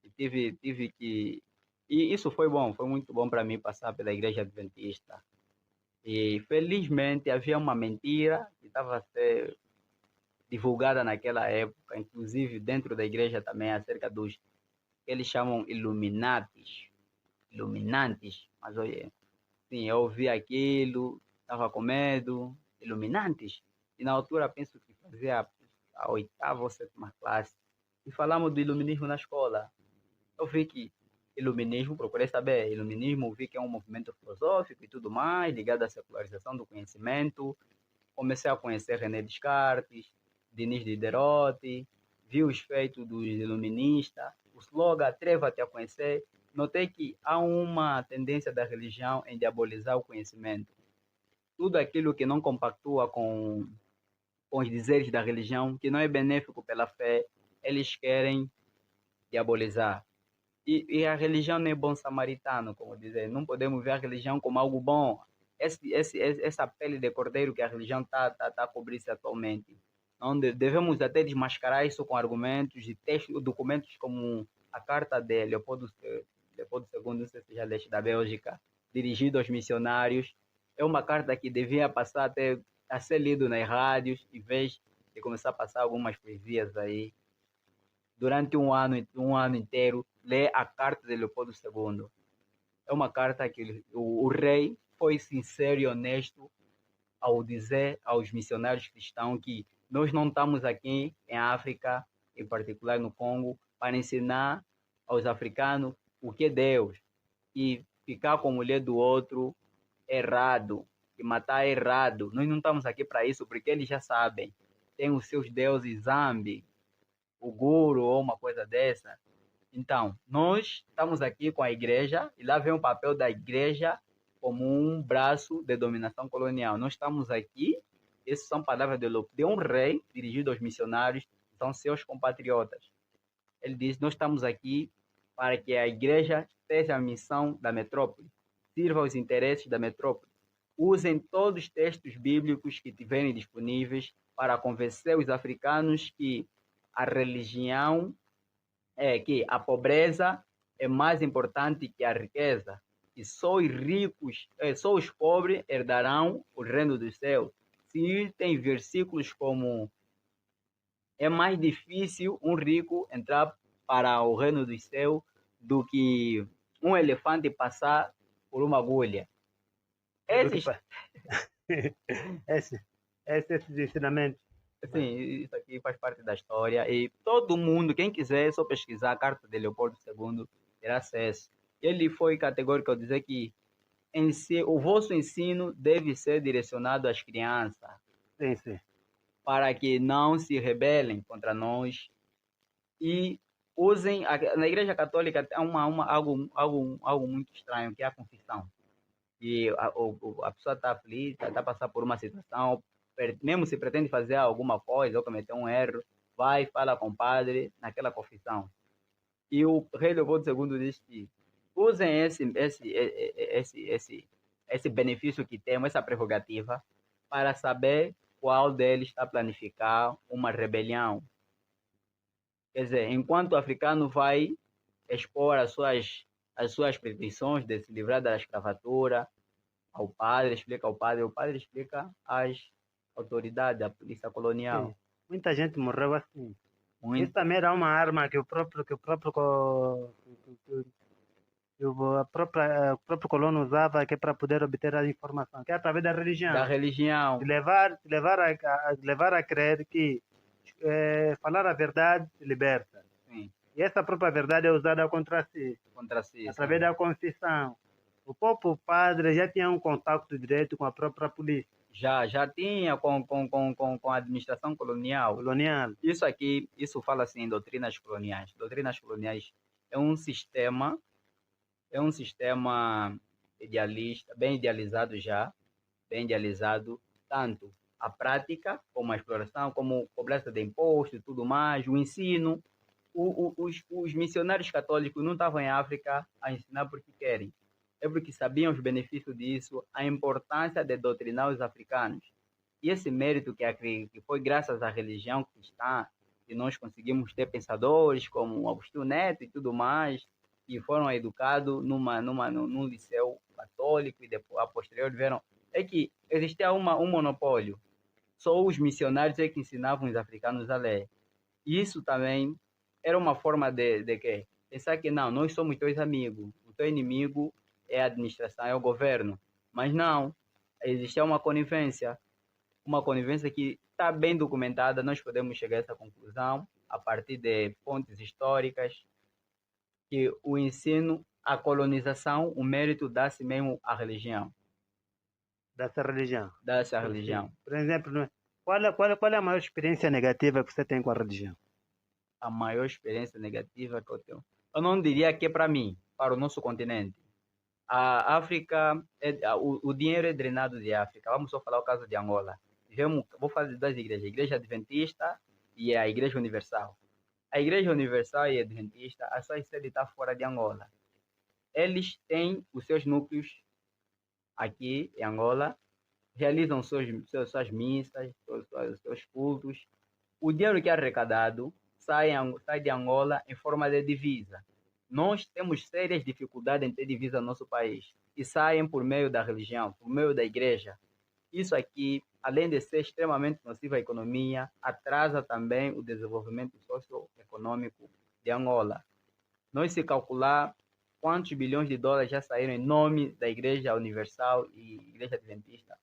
E tive que... E isso foi bom, foi muito bom para mim passar pela igreja adventista. E felizmente havia uma mentira que estava a ser divulgada naquela época, inclusive dentro da igreja também, acerca dos que eles chamam Illuminatis. Mas olha, sim, eu ouvi aquilo, estava com medo, Illuminantes. E na altura penso que fazia a oitava ou sétima classe. E falamos do iluminismo na escola. Eu vi que iluminismo, procurei saber, iluminismo, vi que é um movimento filosófico e tudo mais, ligado à secularização do conhecimento. Comecei a conhecer René Descartes, Denis Diderot, vi os feitos dos iluministas, o slogan Atreva-te a conhecer. Notei que há uma tendência da religião em diabolizar o conhecimento. Tudo aquilo que não compactua com os dizeres da religião, que não é benéfico pela fé, eles querem diabolizar. E a religião não é bom samaritano, como dizer. Não podemos ver a religião como algo bom. Essa pele de cordeiro que a religião está a cobrir-se atualmente. Onde devemos até desmascarar isso com argumentos e textos, documentos como a carta de Leopoldo II, não sei se já leste, da Bélgica, dirigido aos missionários. É uma carta que devia passar até a ser lido nas rádios, em vez de começar a passar algumas poesias aí. Durante um ano inteiro, lê a carta de Leopoldo II. É uma carta que o rei foi sincero e honesto ao dizer aos missionários cristãos que nós não estamos aqui em África, em particular no Congo, para ensinar aos africanos o que é Deus. E ficar com a mulher do outro é errado, e matar é errado. Nós não estamos aqui para isso, porque eles já sabem. Tem os seus deuses Zambi, o guru ou uma coisa dessa. Então, nós estamos aqui com a igreja, e lá vem o papel da igreja como um braço de dominação colonial. Nós estamos aqui, essas são palavras de um rei dirigido aos missionários, são seus compatriotas. Ele diz, nós estamos aqui para que a igreja esteja a missão da metrópole, sirva aos interesses da metrópole. Usem todos os textos bíblicos que tiverem disponíveis para convencer os africanos que a religião que a pobreza é mais importante que a riqueza, e só os ricos, só os pobres herdarão o reino dos céus. Se tem versículos como é mais difícil um rico entrar para o reino dos céus do que um elefante passar por uma agulha. Esses ensinamentos. Sim, isso aqui faz parte da história e todo mundo, quem quiser, só pesquisar a carta de Leopoldo II, terá acesso. Ele foi categórico ao dizer que o vosso ensino deve ser direcionado às crianças. Sim, sim. para que não se rebelem contra nós e usem. Na Igreja Católica tem algo muito estranho, que é a confissão. E a pessoa está aflita, está passando por uma situação, mesmo se pretende fazer alguma coisa ou cometer um erro, vai e fala com o padre naquela confissão. E o rei Leopoldo II diz que usem esse benefício que temos, essa prerrogativa, para saber qual deles está a planificar uma rebelião. Quer dizer, enquanto o africano vai expor as suas pretensões de se livrar da escravatura ao padre, explica ao padre, o padre explica às autoridades, à polícia colonial. Sim. Muita gente morreu assim. Muito. Isso também era uma arma que o próprio colono usava, que é para poder obter a informação, que é através da religião. Da religião. De levar a crer que falar a verdade liberta. Sim. E essa própria verdade é usada contra si. Através da confissão. O próprio padre já tinha um contato direto com a própria polícia. Já tinha com a administração colonial. Isso fala assim em doutrinas coloniais. Doutrinas coloniais é um sistema idealista, bem idealizado já, tanto a prática, como a exploração, como cobrança de impostos e tudo mais, o ensino. Os missionários católicos não estavam em África a ensinar porque querem. É porque sabiam os benefícios disso, a importância de doutrinar os africanos. E esse mérito que foi graças à religião cristã que nós conseguimos ter pensadores como Agostinho Neto e tudo mais, que foram educados num liceu católico e depois, a posterior, viram é que existia um monopólio. Só os missionários é que ensinavam os africanos a ler. E isso também era uma forma de quê? Pensar que não, nós somos teus amigos, o teu inimigo é a administração, é o governo. Mas não, existia uma conivência que está bem documentada, nós podemos chegar a essa conclusão a partir de fontes históricas, que o ensino, a colonização, o mérito dá-se mesmo à religião. Dessa religião. Dessa religião. Por exemplo, qual é a maior experiência negativa que você tem com a religião? A maior experiência negativa que eu tenho? Eu não diria que é para mim, para o nosso continente. A África, o dinheiro é drenado de África. Vamos só falar o caso de Angola. Vou falar das igrejas. A Igreja Adventista e a Igreja Universal. A Igreja Universal e a Adventista, a sua sede está fora de Angola. Eles têm os seus núcleos aqui em Angola, realizam suas missas, seus cultos. O dinheiro que é arrecadado sai de Angola em forma de divisa. Nós temos sérias dificuldades em ter divisa no nosso país e saem por meio da religião, por meio da igreja. Isso aqui, além de ser extremamente nocivo à economia, atrasa também o desenvolvimento socioeconômico de Angola. Nós, se calcular quantos bilhões de dólares já saíram em nome da Igreja Universal e Igreja Adventista,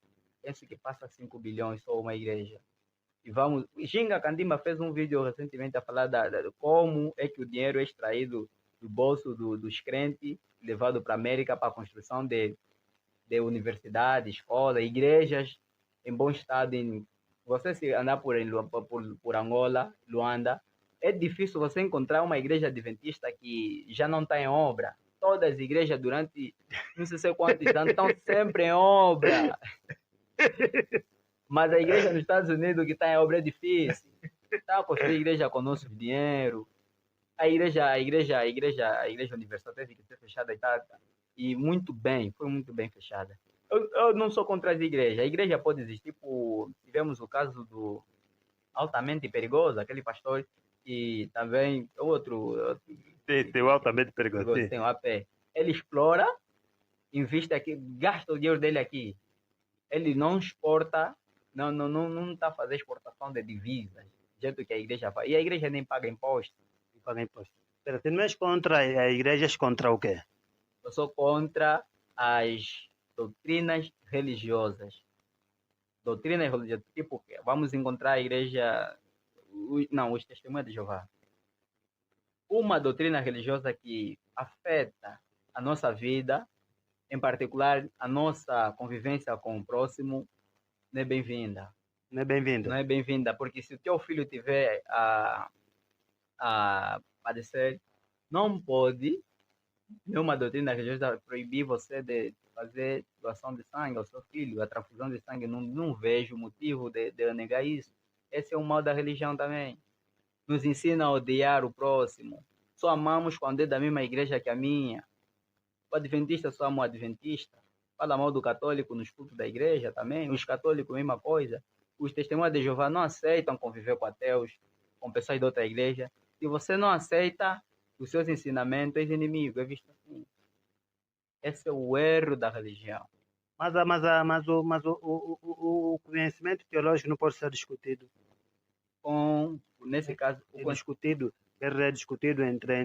penso que passa 5 bilhões só uma igreja. E Ginga Kandimba fez um vídeo recentemente a falar de como é que o dinheiro é extraído do bolso dos crentes, levado para a América para a construção de universidades, escolas, igrejas em bom estado. Você se andar por Angola, Luanda, é difícil você encontrar uma igreja adventista que já não está em obra. Todas as igrejas durante não sei quantos anos estão sempre em obra. Mas a igreja nos Estados Unidos que está em obra é difícil. Está a construir igreja com nosso dinheiro. A igreja Universal teve que ser fechada e muito bem, foi muito bem fechada. Eu não sou contra as igrejas. A igreja pode existir tivemos o caso do altamente perigoso, aquele pastor e também outro tem o altamente perigoso. Tem o AP. Ele explora, investe aqui, gasta o dinheiro dele aqui. Ele não exporta, não está fazendo exportação de divisas, do jeito que a igreja faz. E a igreja nem paga imposto. Você não é contra as igrejas, contra o quê? Eu sou contra as doutrinas religiosas. Doutrinas religiosas, tipo o quê? Vamos encontrar a igreja... os testemunhos de Jeová. Uma doutrina religiosa que afeta a nossa vida, em particular a nossa convivência com o próximo, não é bem-vinda. Não é bem-vinda. não é bem-vinda, porque se o teu filho tiver a padecer, não pode, nenhuma doutrina religiosa proibir você de fazer doação de sangue ao seu filho, a transfusão de sangue. Não vejo motivo de negar isso. Esse é o mal da religião também. Nos ensina a odiar o próximo. Só amamos quando é da mesma igreja que a minha. O adventista só ama o adventista. Fala mal do católico nos cultos da igreja também. Os católicos, mesma coisa. Os testemunhas de Jeová não aceitam conviver com ateus, com pessoas de outra igreja. Se você não aceita os seus ensinamentos, é inimigo. É visto assim. Esse é o erro da religião. Mas o conhecimento teológico não pode ser discutido. Nesse caso, É discutido entre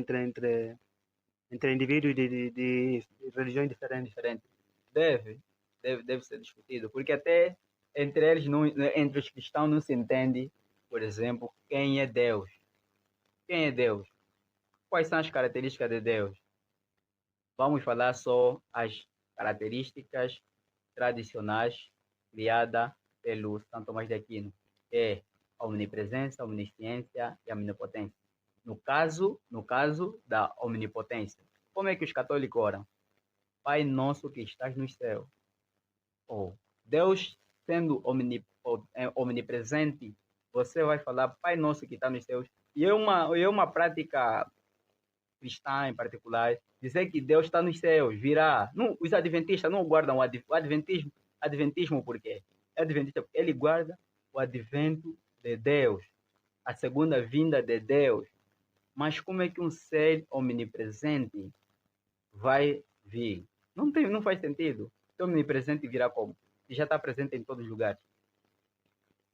indivíduos de religiões diferentes. Deve ser discutido, porque até entre eles, entre os cristãos, não se entende, por exemplo, quem é Deus. Quem é Deus? Quais são as características de Deus? Vamos falar só as características tradicionais criadas pelo Santo Tomás de Aquino, que é a onipresença, a onisciência e a omnipotência. No caso da omnipotência, como é que os católicos oram? Pai nosso que estás no céu. Deus sendo omnipresente, você vai falar Pai nosso que está nos céus. E é uma prática cristã em particular, dizer que Deus está nos céus, virá. Não, os adventistas não guardam o adventismo por quê? Ele guarda o advento de Deus, a segunda vinda de Deus. Mas como é que um ser omnipresente vai vir? Não faz sentido. O omnipresente virá como? E já está presente em todos os lugares.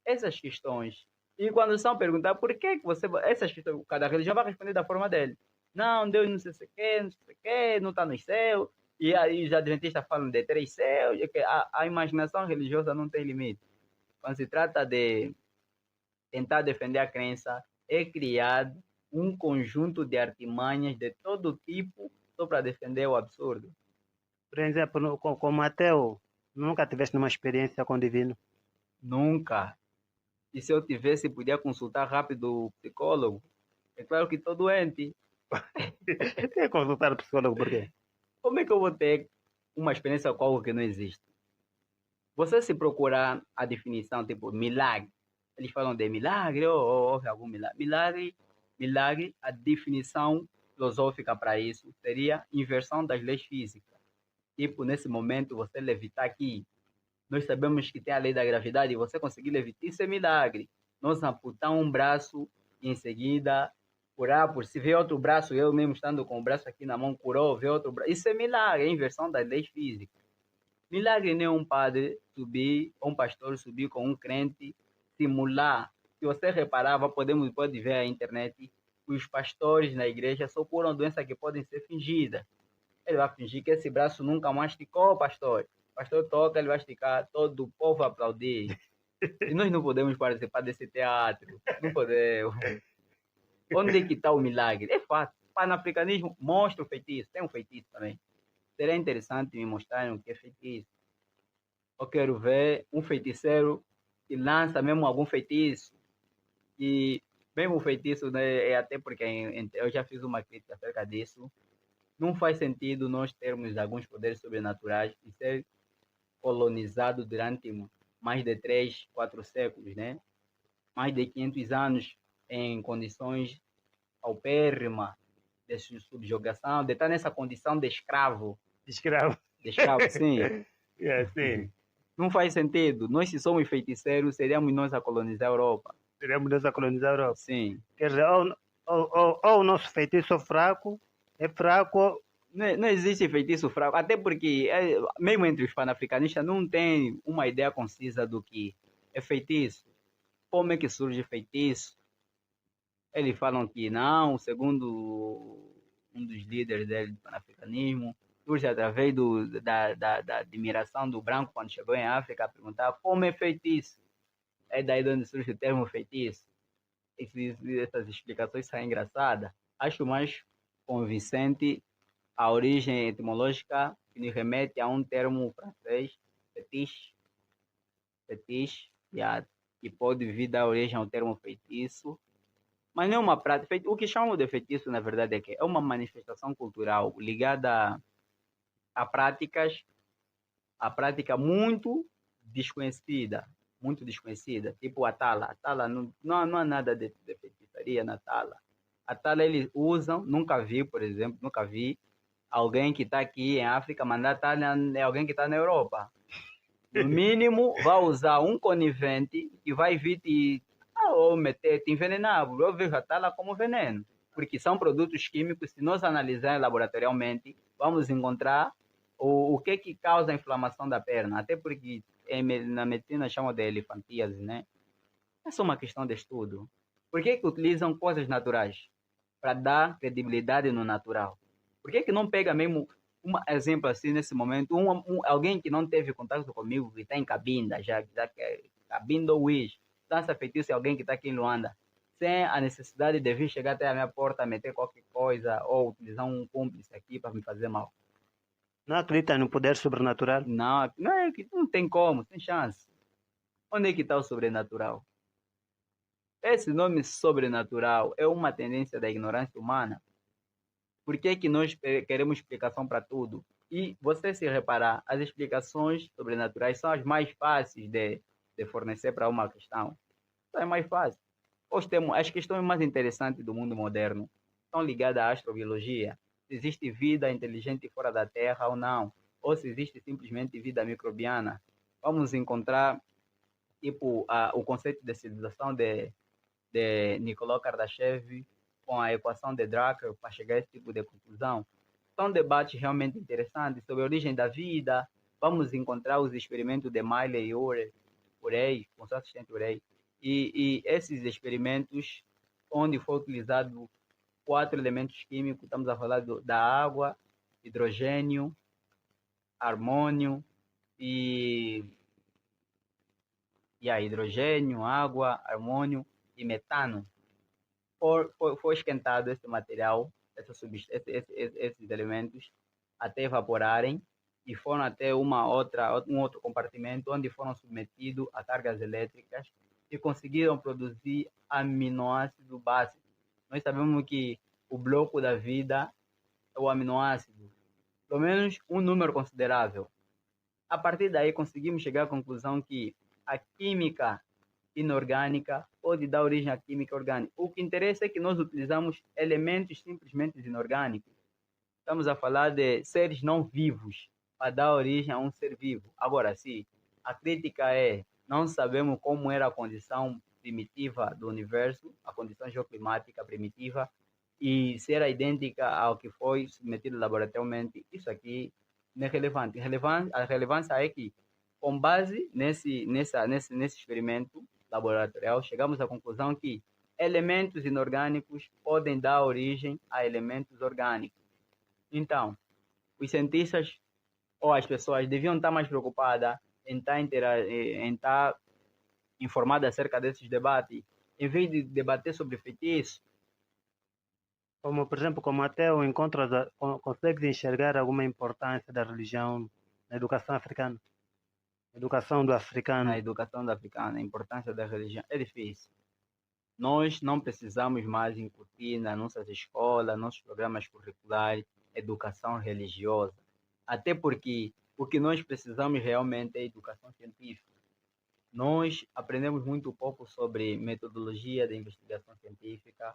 Essas questões. E quando são perguntar por que você... Essas questões, cada religião vai responder da forma dele. Não, Deus não sei o que, não está no céu. E aí os adventistas falam de 3 céus. A imaginação religiosa não tem limite. Quando se trata de tentar defender a crença, é criado um conjunto de artimanhas de todo tipo só para defender o absurdo. Por exemplo, como ateu, nunca tiveste uma experiência com o divino? Nunca. E se eu tivesse, podia consultar rápido o psicólogo. É claro que estou doente. Tem que consultar o psicólogo por quê? Como é que eu vou ter uma experiência com algo que não existe? Você se procurar a definição, tipo, milagre. Eles falam de milagre, ou algum milagre. Milagre, a definição filosófica para isso seria inversão das leis físicas. Tipo, nesse momento, você levitar aqui. Nós sabemos que tem a lei da gravidade e você conseguir levitar, isso é milagre. Nós amputar um braço e em seguida curar, por se ver outro braço, eu mesmo estando com o braço aqui na mão, curou, ver outro braço. Isso é milagre, é inversão das leis físicas. Milagre nem um padre subir, ou um pastor subir com um crente, simular. Se você reparava, pode ver a internet, os pastores na igreja só curam doenças que podem ser fingidas. Ele vai fingir que esse braço nunca mais esticou, pastor. O pastor toca, ele vai esticar, todo o povo aplaudir. E nós não podemos participar desse teatro. Não podemos. Onde é que está o milagre? É fácil. Panafricanismo mostra o feitiço. Tem um feitiço também. Seria interessante me mostrarem o que é feitiço. Eu quero ver um feiticeiro que lança mesmo algum feitiço. E mesmo o feitiço, né, é até porque eu já fiz uma crítica acerca disso. Não faz sentido nós termos alguns poderes sobrenaturais e ser colonizado durante mais de 3, 4 séculos, né? Mais de 500 anos em condições paupérrimas de subjugação, de estar nessa condição de escravo. Escravo. De escravo, sim. Sim. Não faz sentido. Nós, se somos feiticeiros, seríamos nós a colonizar a Europa. Seríamos nós a colonizar a Europa. Sim. Quer dizer, ou o nosso feitiço fraco é fraco. Não existe feitiço fraco, até porque, mesmo entre os panafricanistas, não tem uma ideia concisa do que é feitiço. Como é que surge feitiço? Eles falam que não, segundo um dos líderes do panafricanismo, surge através da admiração do branco quando chegou em África a perguntar como é feitiço. É daí de onde surge o termo feitiço. Essas explicações são engraçadas. Acho mais convincente a origem etimológica que nos remete a um termo francês, fetiche, que pode vir dar origem ao termo feitiço, mas não é uma prática. O que chamam de feitiço, na verdade, é que é uma manifestação cultural ligada a práticas, a prática muito desconhecida, tipo a tala. A tala não há nada de feitiçaria na tala. A tala eles usam, nunca vi, por exemplo, nunca vi alguém que está aqui em África mandar tala em alguém que está na Europa. No mínimo, vai usar um conivente e vai vir ou meter, te envenenar. Eu vejo a tala como veneno, porque são produtos químicos. Se nós analisarmos laboratorialmente, vamos encontrar o que causa a inflamação da perna. Até porque na medicina chamam de elefantíase, né? É só uma questão de estudo. Por que utilizam coisas naturais? Para dar credibilidade no natural. Por que não pega mesmo um exemplo assim nesse momento, alguém que não teve contato comigo, que está em Cabinda, já Cabinda Wish, dança feitiço é alguém que está aqui em Luanda, sem a necessidade de vir chegar até a minha porta, meter qualquer coisa, ou utilizar um cúmplice aqui para me fazer mal. Não acredita no poder sobrenatural? Não, não tem como, sem chance. Onde é que está o sobrenatural? Esse nome sobrenatural é uma tendência da ignorância humana. Por que nós queremos explicação para tudo? E você se reparar, as explicações sobrenaturais são as mais fáceis de fornecer para uma questão. Isso é mais fácil. Hoje temos as questões mais interessantes do mundo moderno estão ligadas à astrobiologia. Se existe vida inteligente fora da Terra ou não. Ou se existe simplesmente vida microbiana. Vamos encontrar tipo o conceito de civilização de Nicolau Kardashev com a equação de Drucker para chegar a esse tipo de conclusão. São debates realmente interessantes sobre a origem da vida. Vamos encontrar os experimentos de Miley e Urey, com seu assistente Urey. E esses experimentos, onde foi utilizado 4 elementos químicos, estamos a falar da água, hidrogênio, harmônio e hidrogênio, água, harmônio e metano. Foi esquentado esse material, esses elementos, até evaporarem e foram até um outro compartimento onde foram submetidos a cargas elétricas e conseguiram produzir aminoácido básico. Nós sabemos que o bloco da vida é o aminoácido, pelo menos um número considerável. A partir daí conseguimos chegar à conclusão que a química inorgânica pode dar origem à química orgânica. O que interessa é que nós utilizamos elementos simplesmente inorgânicos. Estamos a falar de seres não vivos para dar origem a um ser vivo. Agora, sim, a crítica é não sabemos como era a condição primitiva do universo, a condição geoclimática primitiva, e se era idêntica ao que foi submetido laboratorialmente. Isso aqui não é relevante. A relevância é que, com base nesse experimento laboratorial, chegamos à conclusão que elementos inorgânicos podem dar origem a elementos orgânicos. Então, os cientistas ou as pessoas deviam estar mais preocupadas em estar informadas acerca desses debates, em vez de debater sobre feitiço. Como, por exemplo, como ateu, consegues enxergar alguma importância da religião na educação africana? Educação do africano. Na educação do africano, a importância da religião é difícil. Nós não precisamos mais incutir nas nossas escolas, nossos programas curriculares, educação religiosa. Até porque o que nós precisamos realmente é educação científica. Nós aprendemos muito pouco sobre metodologia de investigação científica,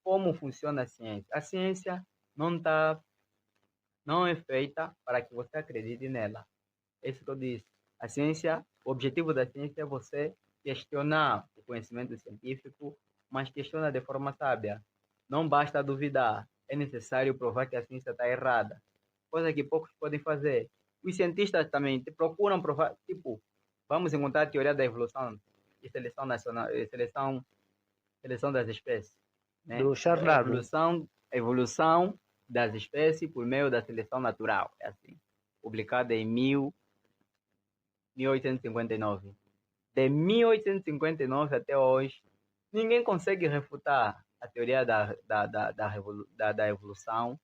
como funciona a ciência. A ciência não é feita para que você acredite nela. É isso que eu disse. A ciência, o objetivo da ciência é você questionar o conhecimento científico, mas questiona de forma sábia. Não basta duvidar, é necessário provar que a ciência está errada. Coisa que poucos podem fazer. Os cientistas também procuram provar, vamos encontrar a teoria da evolução e seleção nacional, seleção das espécies, né? Do Charles Darwin. Evolução das espécies por meio da seleção natural, é assim, publicada em 1859. De 1859 até hoje, ninguém consegue refutar a teoria da evolução.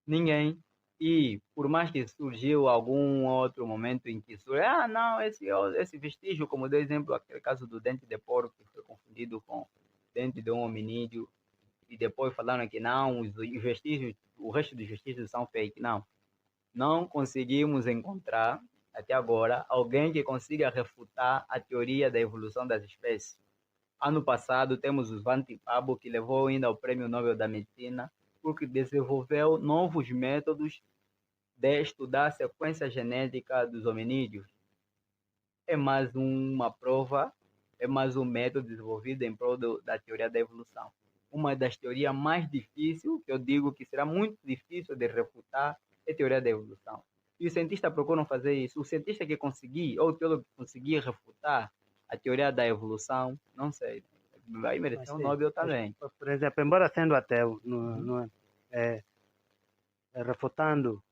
Ninguém. E por mais que surgiu algum outro momento em que surgiu, não, esse vestígio, como dei exemplo, aquele caso do dente de porco que foi confundido com dente de um hominídeo, e depois falaram que não, os vestígios, o resto dos vestígios são fake. Não, não conseguimos encontrar até agora alguém que consiga refutar a teoria da evolução das espécies. Ano passado temos o Svante Pabo, que levou ainda ao Prêmio Nobel da Medicina, porque desenvolveu novos métodos de estudar a sequência genética dos hominídeos. É mais uma prova, é mais um método desenvolvido em prol da teoria da evolução. Uma das teorias mais difíceis, que eu digo que será muito difícil de refutar, é a teoria da evolução. E os cientistas procuram fazer isso. O cientista que conseguir, ou o teólogo que conseguir refutar a teoria da evolução, não sei, vai merecer um Nobel também. Por exemplo, embora sendo ateu, refutando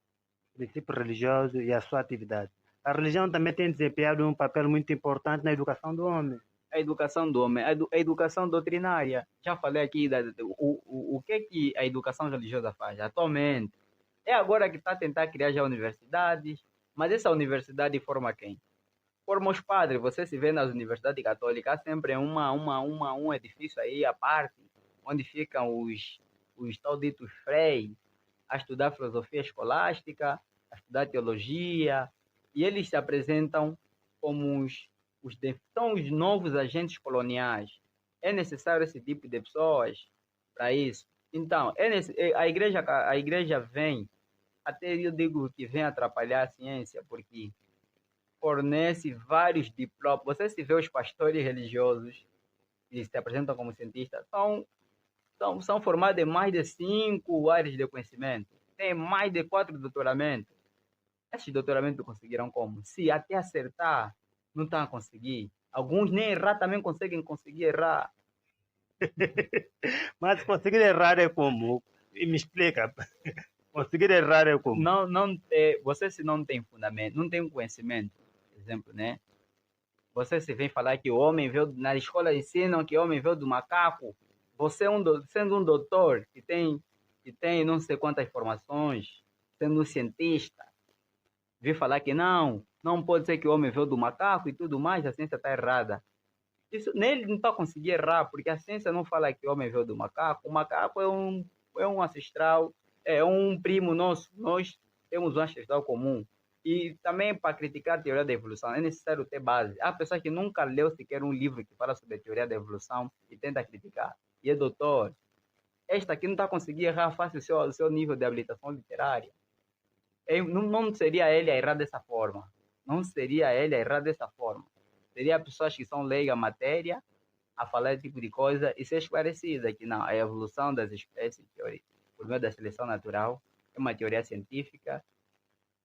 o princípio religioso e a sua atividade. A religião também tem desempenhado um papel muito importante na educação do homem. A educação do homem, a educação doutrinária. Já falei aqui o que a educação religiosa faz atualmente. É agora que está a tentar criar já universidades, mas essa universidade forma quem? Forma os padres. Você se vê nas universidades católicas, há sempre um edifício aí à parte, onde ficam os tal ditos freis, a estudar filosofia escolástica, a estudar teologia, e eles se apresentam como são os novos agentes coloniais. É necessário esse tipo de pessoas para isso. Então, a igreja vem, até eu digo que vem atrapalhar a ciência, porque fornece vários diplomas. Você se vê os pastores religiosos que se apresentam como cientistas, são formados em mais de 5 áreas de conhecimento. Tem mais de 4 doutoramentos. Esses doutoramentos conseguirão como? Se até acertar, não estão a conseguir. Alguns nem errar também conseguir errar. Mas conseguir errar é como? Me explica. Conseguir errar é como? Você se não tem fundamento, não tem conhecimento, por exemplo, né? Você se vem falar que o homem veio, na escola ensinam que o homem veio do macaco. Você sendo um doutor que tem não sei quantas formações, sendo um cientista, vir falar que não pode ser que o homem veio do macaco e tudo mais, a ciência está errada. Isso nele não está conseguindo errar, porque a ciência não fala que o homem veio do macaco. O macaco é um ancestral, é um primo nosso. Nós temos um ancestral comum. E também para criticar a teoria da evolução é necessário ter base. Há pessoas que nunca leu sequer um livro que fala sobre a teoria da evolução e tenta criticar. E é doutor. Esta aqui não está conseguindo errar fácil o seu nível de habilitação literária. Não seria ele a errar dessa forma. Não seria ele a errar dessa forma. Seria pessoas que são leigas à matéria a falar esse tipo de coisa e ser esclarecida que não, a evolução das espécies por meio da seleção natural é uma teoria científica.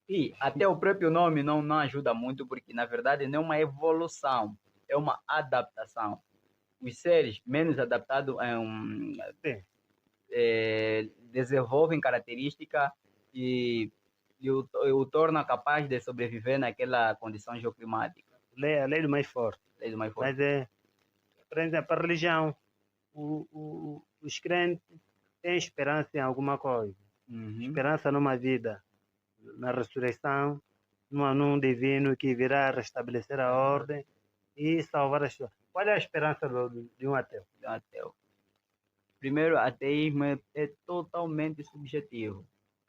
E até o próprio nome não ajuda muito, porque na verdade não é uma evolução, é uma adaptação. Os seres menos adaptados desenvolvem características e o torna capaz de sobreviver naquela condição geoclimática. A lei do mais forte. Lei do mais forte. Mas, por exemplo, a religião, os crentes têm esperança em alguma coisa. Esperança numa vida, na ressurreição, num divino que virá restabelecer a ordem e salvar as pessoas. Qual é a esperança de um ateu? De um ateu. Primeiro, ateísmo é totalmente subjetivo.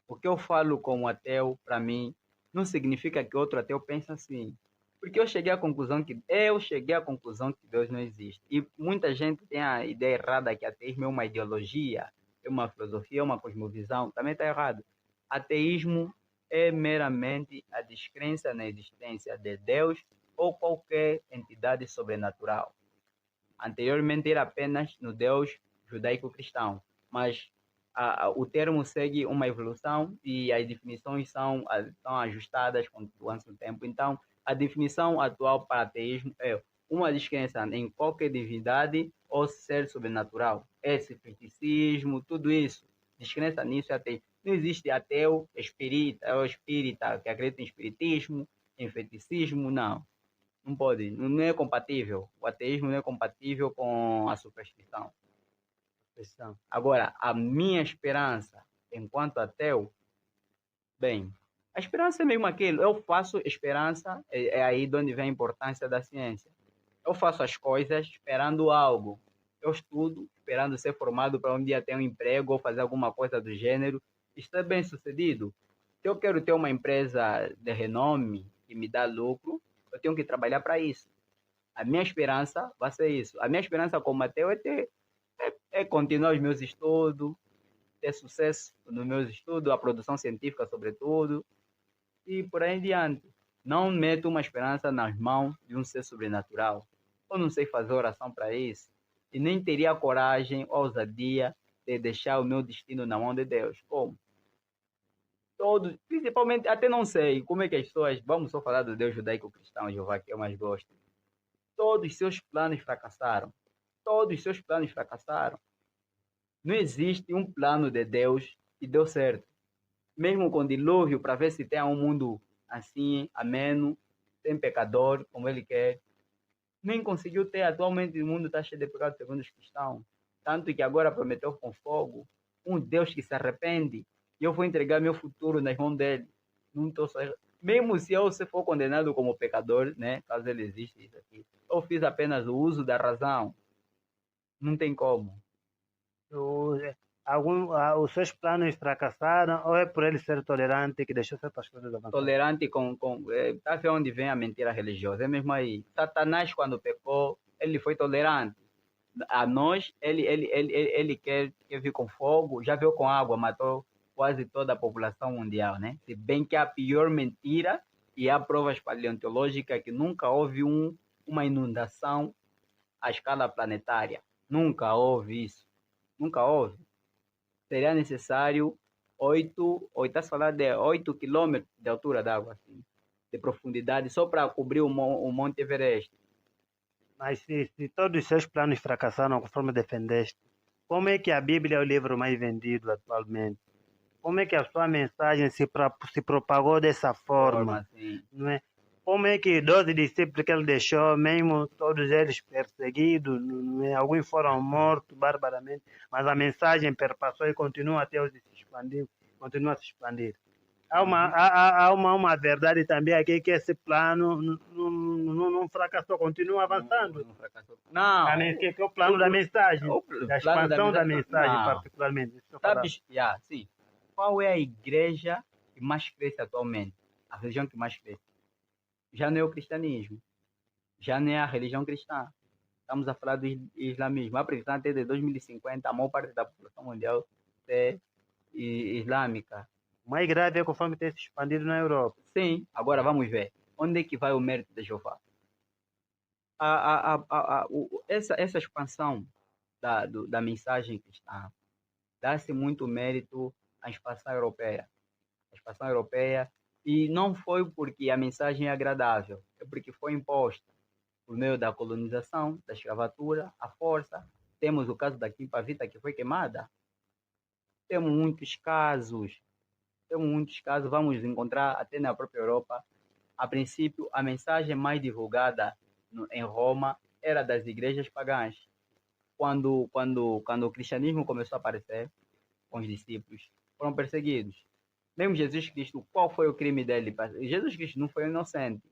O que eu falo como ateu, para mim, não significa que outro ateu pense assim. Porque eu cheguei à conclusão que Deus não existe. E muita gente tem a ideia errada que ateísmo é uma ideologia, é uma filosofia, é uma cosmovisão. Também está errado. Ateísmo é meramente a descrença na existência de Deus ou qualquer entidade sobrenatural. Anteriormente era apenas no Deus judaico-cristão, mas o termo segue uma evolução e as definições são ajustadas com o tempo. Então, a definição atual para ateísmo é uma descrença em qualquer divindade ou ser sobrenatural. Esse criticismo, tudo isso, descrença nisso é ateísmo. Não existe ateu espírita que acredita em espiritismo, em feiticismo, não. Não pode, não é compatível. O ateísmo não é compatível com a superstição. Agora, a minha esperança, enquanto ateu, Bem, a esperança é mesmo aquilo. Eu faço esperança, é aí de onde vem a importância da ciência. Eu faço as coisas esperando algo. Eu estudo esperando ser formado para um dia ter um emprego ou fazer alguma coisa do gênero. Isto é bem sucedido. Se eu quero ter uma empresa de renome que me dá lucro, eu tenho que trabalhar para isso. A minha esperança vai ser isso. A minha esperança como ateu é continuar os meus estudos, ter sucesso nos meus estudos, a produção científica sobretudo, e por aí em diante. Não meto uma esperança nas mãos de um ser sobrenatural. Eu não sei fazer oração para isso. E nem teria coragem ou ousadia de deixar o meu destino na mão de Deus. Como? Todos, principalmente, até não sei como é que as pessoas, vamos só falar do Deus judaico-cristão, Jeová, que eu mais gosto. Todos os seus planos fracassaram. Todos os seus planos fracassaram. Não existe um plano de Deus que deu certo. Mesmo com dilúvio, para ver se tem um mundo assim, ameno, sem pecador, como ele quer, nem conseguiu ter. Atualmente o mundo está cheio de pecados segundo os cristãos. Tanto que agora prometeu com fogo um Deus que se arrepende. E eu vou entregar meu futuro nas mãos dele. Não tô só... Mesmo se eu se for condenado como pecador, né? Caso ele exista isso aqui, eu fiz apenas o uso da razão. Não tem como. O- os seus planos fracassaram ou é por ele ser tolerante que deixou certas coisas avançar? Tolerante tá vendo onde vem a mentira religiosa. É mesmo aí. Satanás, quando pecou, ele foi tolerante. A nós, ele quer vir com fogo, já veio com água, matou quase toda a população mundial, né? Se bem que a pior mentira, e há provas paleontológicas que nunca houve uma inundação à escala planetária. Nunca houve isso. Nunca houve. Seria necessário 8 quilômetros de altura d'água, assim, de profundidade, só para cobrir o Monte Everest. Mas se todos os seus planos fracassaram conforme defendeste, como é que a Bíblia é o livro mais vendido atualmente? Como é que a sua mensagem se propagou dessa forma? Assim. Não é? Como é que 12 discípulos que ele deixou, mesmo todos eles perseguidos, não é? Alguns foram mortos barbaramente, mas a mensagem perpassou e continua até hoje se expandir, continua a se expandir. Há uma verdade também aqui que esse plano não fracassou, continua avançando. Não fracassou. Não. Que é o plano da mensagem, O da plano expansão da mensagem, não. particularmente. Isso que eu falava. Sabes, sim. Qual é a igreja que mais cresce atualmente? A religião que mais cresce? Já não é o cristianismo. Já não é a religião cristã. Estamos a falar do islamismo. A previsão até de 2050, a maior parte da população mundial é islâmica. O mais grave é conforme tem se expandido na Europa. Sim, agora vamos ver. Onde é que vai o mérito de Jeová? Essa expansão da mensagem cristã dá-se muito mérito à expansão europeia. A expansão europeia, e não foi porque a mensagem é agradável, é porque foi imposta por meio da colonização, da escravatura, a força. Temos o caso da Quimpa Vita, que foi queimada. Temos muitos casos, vamos encontrar até na própria Europa. A princípio, a mensagem mais divulgada em Roma era das igrejas pagãs. Quando o cristianismo começou a aparecer com os discípulos, foram perseguidos. Mesmo Jesus Cristo, qual foi o crime dele? Jesus Cristo não foi inocente.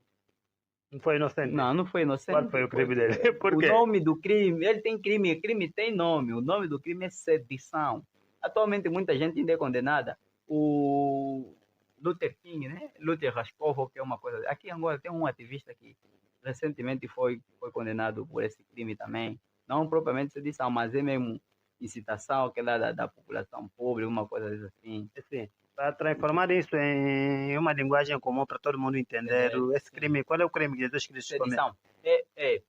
Não foi inocente? Não foi inocente. Qual foi o crime dele? Por quê? O nome do crime, ele tem crime, crime tem nome. O nome do crime é sedição. Atualmente muita gente ainda é condenada. O Luther King, né? Luther Raspovo, que é uma coisa... Aqui em Angola tem um ativista que recentemente foi condenado por esse crime também. Não propriamente sedição, mas é mesmo incitação aquela da população pobre, uma coisa assim. Sim. Para transformar isso em uma linguagem comum para todo mundo entender, esse crime, qual é o crime que Jesus Cristo cometeu? É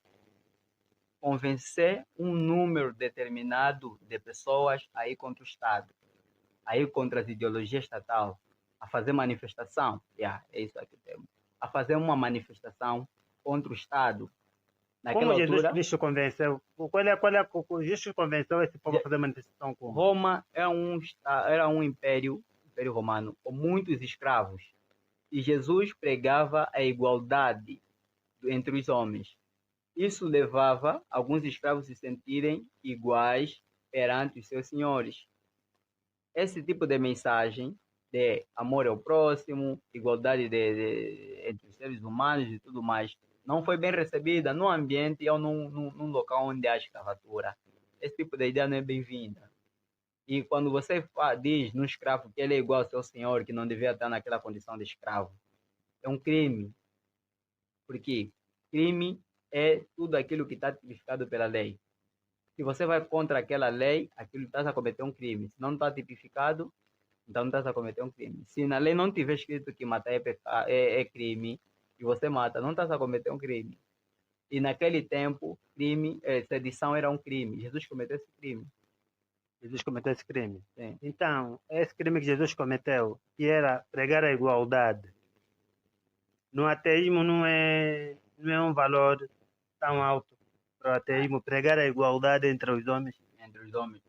convencer um número determinado de pessoas a ir contra o Estado, a ir contra as ideologias estatais, a fazer manifestação, é isso aqui temos, a fazer uma manifestação contra o Estado. Como Jesus Cristo convenceu? Jesus convenceu esse povo a fazer manifestação como? Roma era um império romano com muitos escravos. E Jesus pregava a igualdade entre os homens. Isso levava alguns escravos a se sentirem iguais perante os seus senhores. Esse tipo de mensagem de amor ao próximo, igualdade entre os seres humanos e tudo mais, não foi bem recebida no ambiente ou num local onde há escravatura. Esse tipo de ideia não é bem-vinda. E quando você diz no escravo que ele é igual ao seu senhor, que não devia estar naquela condição de escravo, é um crime. Porque crime é tudo aquilo que está tipificado pela lei. Se você vai contra aquela lei, aquilo está a cometer um crime. Se não está tipificado, então não está a cometer um crime. Se na lei não tiver escrito que matar é crime, e você mata, não está a cometer um crime. E naquele tempo, sedição era um crime. Jesus cometeu esse crime. Jesus cometeu esse crime. Sim. Então, esse crime que Jesus cometeu, que era pregar a igualdade, no ateísmo não é um valor tão alto para o ateísmo pregar a igualdade entre os homens. Entre os homens.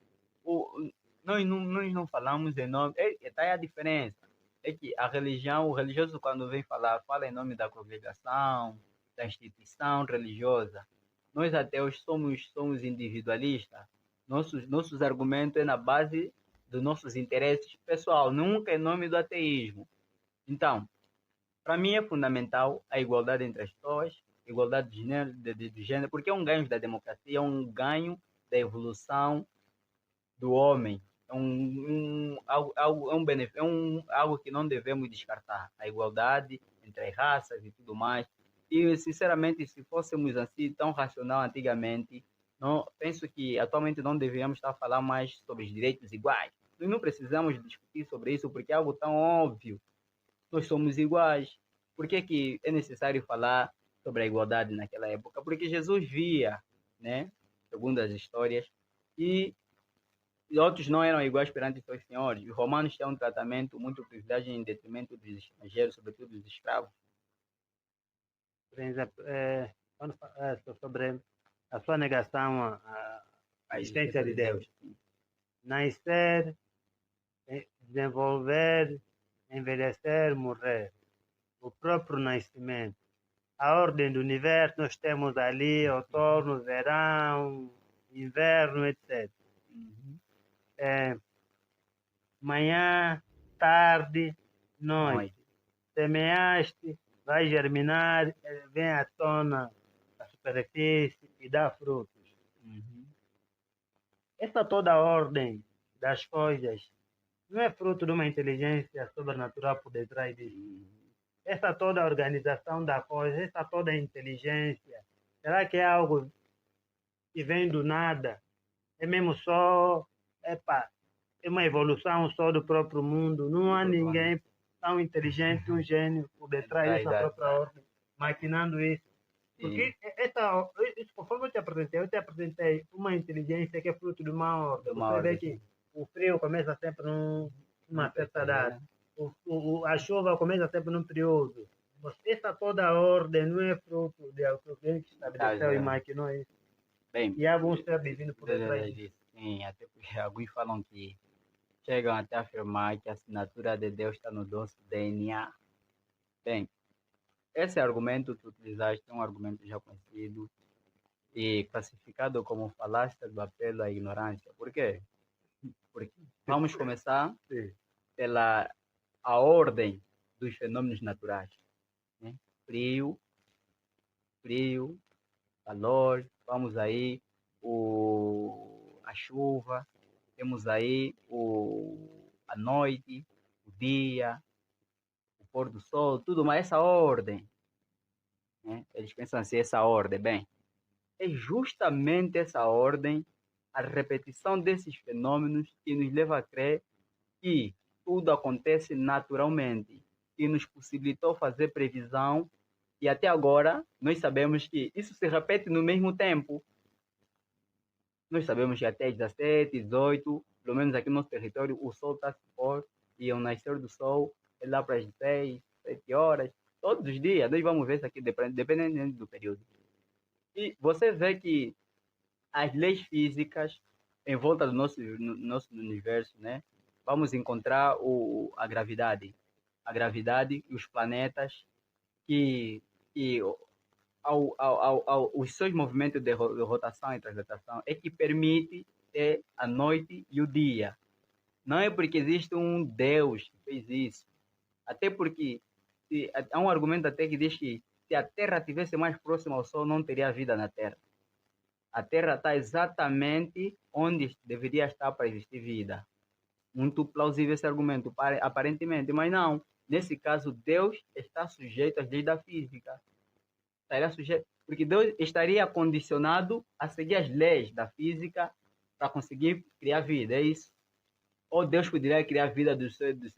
Nós não falamos em nome. Está aí a diferença. É que a religião, o religioso, quando vem falar, fala em nome da congregação, da instituição religiosa. Nós ateus somos individualistas. Nossos argumentos é na base dos nossos interesses pessoal, nunca em nome do ateísmo. Então, para mim é fundamental a igualdade entre as pessoas, igualdade de gênero, porque é um ganho da democracia, é um ganho da evolução do homem. Algo que não devemos descartar. A igualdade entre as raças e tudo mais. E, sinceramente, se fôssemos assim tão racional antigamente, não, penso que atualmente não deveríamos estar a falar mais sobre os direitos iguais. Nós não precisamos discutir sobre isso porque é algo tão óbvio. Nós somos iguais. Por que, que é necessário falar sobre a igualdade naquela época? Porque Jesus via, né, segundo as histórias, e outros não eram iguais perante seus senhores. Os romanos tinham um tratamento muito privilegiado em detrimento dos estrangeiros, sobretudo dos escravos. Por exemplo, sobre a sua negação à existência de Deus. Nascer, desenvolver, envelhecer, morrer. O próprio nascimento. A ordem do universo, nós temos ali outono, verão, inverno, etc. Manhã, tarde, noite. Semeaste, vai germinar, vem à tona a superfície e dá frutos. Essa toda a ordem das coisas não é fruto de uma inteligência sobrenatural por detrás disso. Essa toda a organização da coisa, essa toda a inteligência, será que é algo que vem do nada? É mesmo só, é uma evolução só do próprio mundo? Não há ninguém tão inteligente, um gênio por detrás dessa própria ordem, maquinando isso. Porque conforme eu te apresentei uma inteligência que é fruto de uma ordem. Você vê que o frio começa sempre numa certa data. A chuva começa sempre num período. Essa toda a ordem não é fruto de alguém que estabeleceu e maquinou isso. Bem, e há alguns ser divino por detrás disso. Sim, até porque alguns falam que chegam até a afirmar que a assinatura de Deus está no nosso DNA. Bem, esse argumento que tu utilizaste é um argumento já conhecido e classificado como falácia do apelo à ignorância. Por quê? Porque vamos começar pela a ordem dos fenômenos naturais, né? Frio, calor, vamos aí a chuva, temos aí a noite, o dia, o pôr do sol, tudo, mas essa ordem, né? Eles pensam assim, essa ordem, bem, é justamente essa ordem, a repetição desses fenômenos que nos leva a crer que tudo acontece naturalmente e nos possibilitou fazer previsão e até agora nós sabemos que isso se repete no mesmo tempo. Nós sabemos que até 17, 18, pelo menos aqui no nosso território, o sol está a se pôr e ao nascer do sol é lá para as 6, 7 horas, todos os dias. Nós vamos ver isso aqui dependendo do período. E você vê que as leis físicas em volta do nosso universo, né? Vamos encontrar a gravidade e os planetas que os seus movimentos de rotação e translatação é que permite ter a noite e o dia. Não é porque existe um Deus que fez isso. Até porque há um argumento até que diz que se a Terra estivesse mais próxima ao Sol, não teria vida na Terra. A Terra está exatamente onde deveria estar para existir vida. Muito plausível esse argumento, aparentemente, mas não. Nesse caso, Deus está sujeito às leis da física. Estaria sujeito, porque Deus estaria condicionado a seguir as leis da física para conseguir criar vida, é isso? Ou Deus poderia criar vida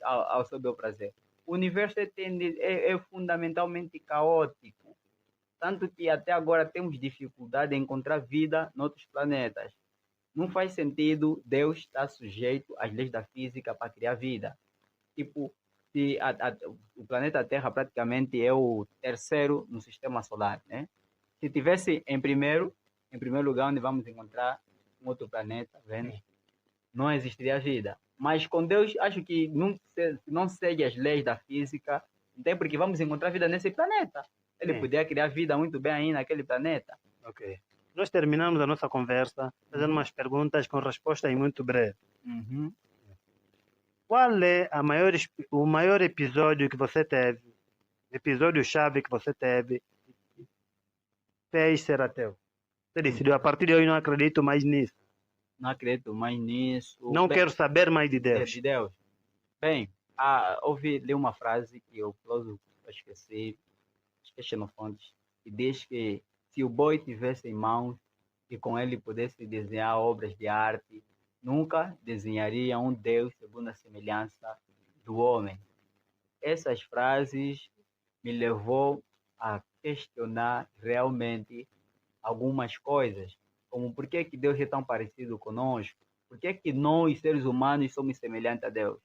ao seu bel prazer? O universo é fundamentalmente caótico, tanto que até agora temos dificuldade em encontrar vida em outros planetas. Não faz sentido Deus estar sujeito às leis da física para criar vida. Tipo, se o planeta Terra praticamente é o terceiro no sistema solar, né? Se tivesse em primeiro lugar, onde vamos encontrar um outro planeta, Vênus, não existiria vida. Mas com Deus, acho que não segue as leis da física, até porque vamos encontrar vida nesse planeta. Ele poderia criar vida muito bem aí naquele planeta. Ok. Nós terminamos a nossa conversa fazendo umas perguntas com respostas muito breves. Uhum. Qual é o maior episódio que você teve, episódio-chave que você teve, fez ser ateu? Você decidiu, a partir de hoje não acredito mais nisso. Não acredito mais nisso. Não quero saber mais de Deus. De Deus. Bem, li uma frase que eu esqueci Xenofontes, que diz que se o boi tivesse em mãos e com ele pudesse desenhar obras de arte, nunca desenharia um Deus segundo a semelhança do homem. Essas frases me levou a questionar realmente algumas coisas, como por que Deus é tão parecido conosco? Por que nós, seres humanos, somos semelhantes a Deus?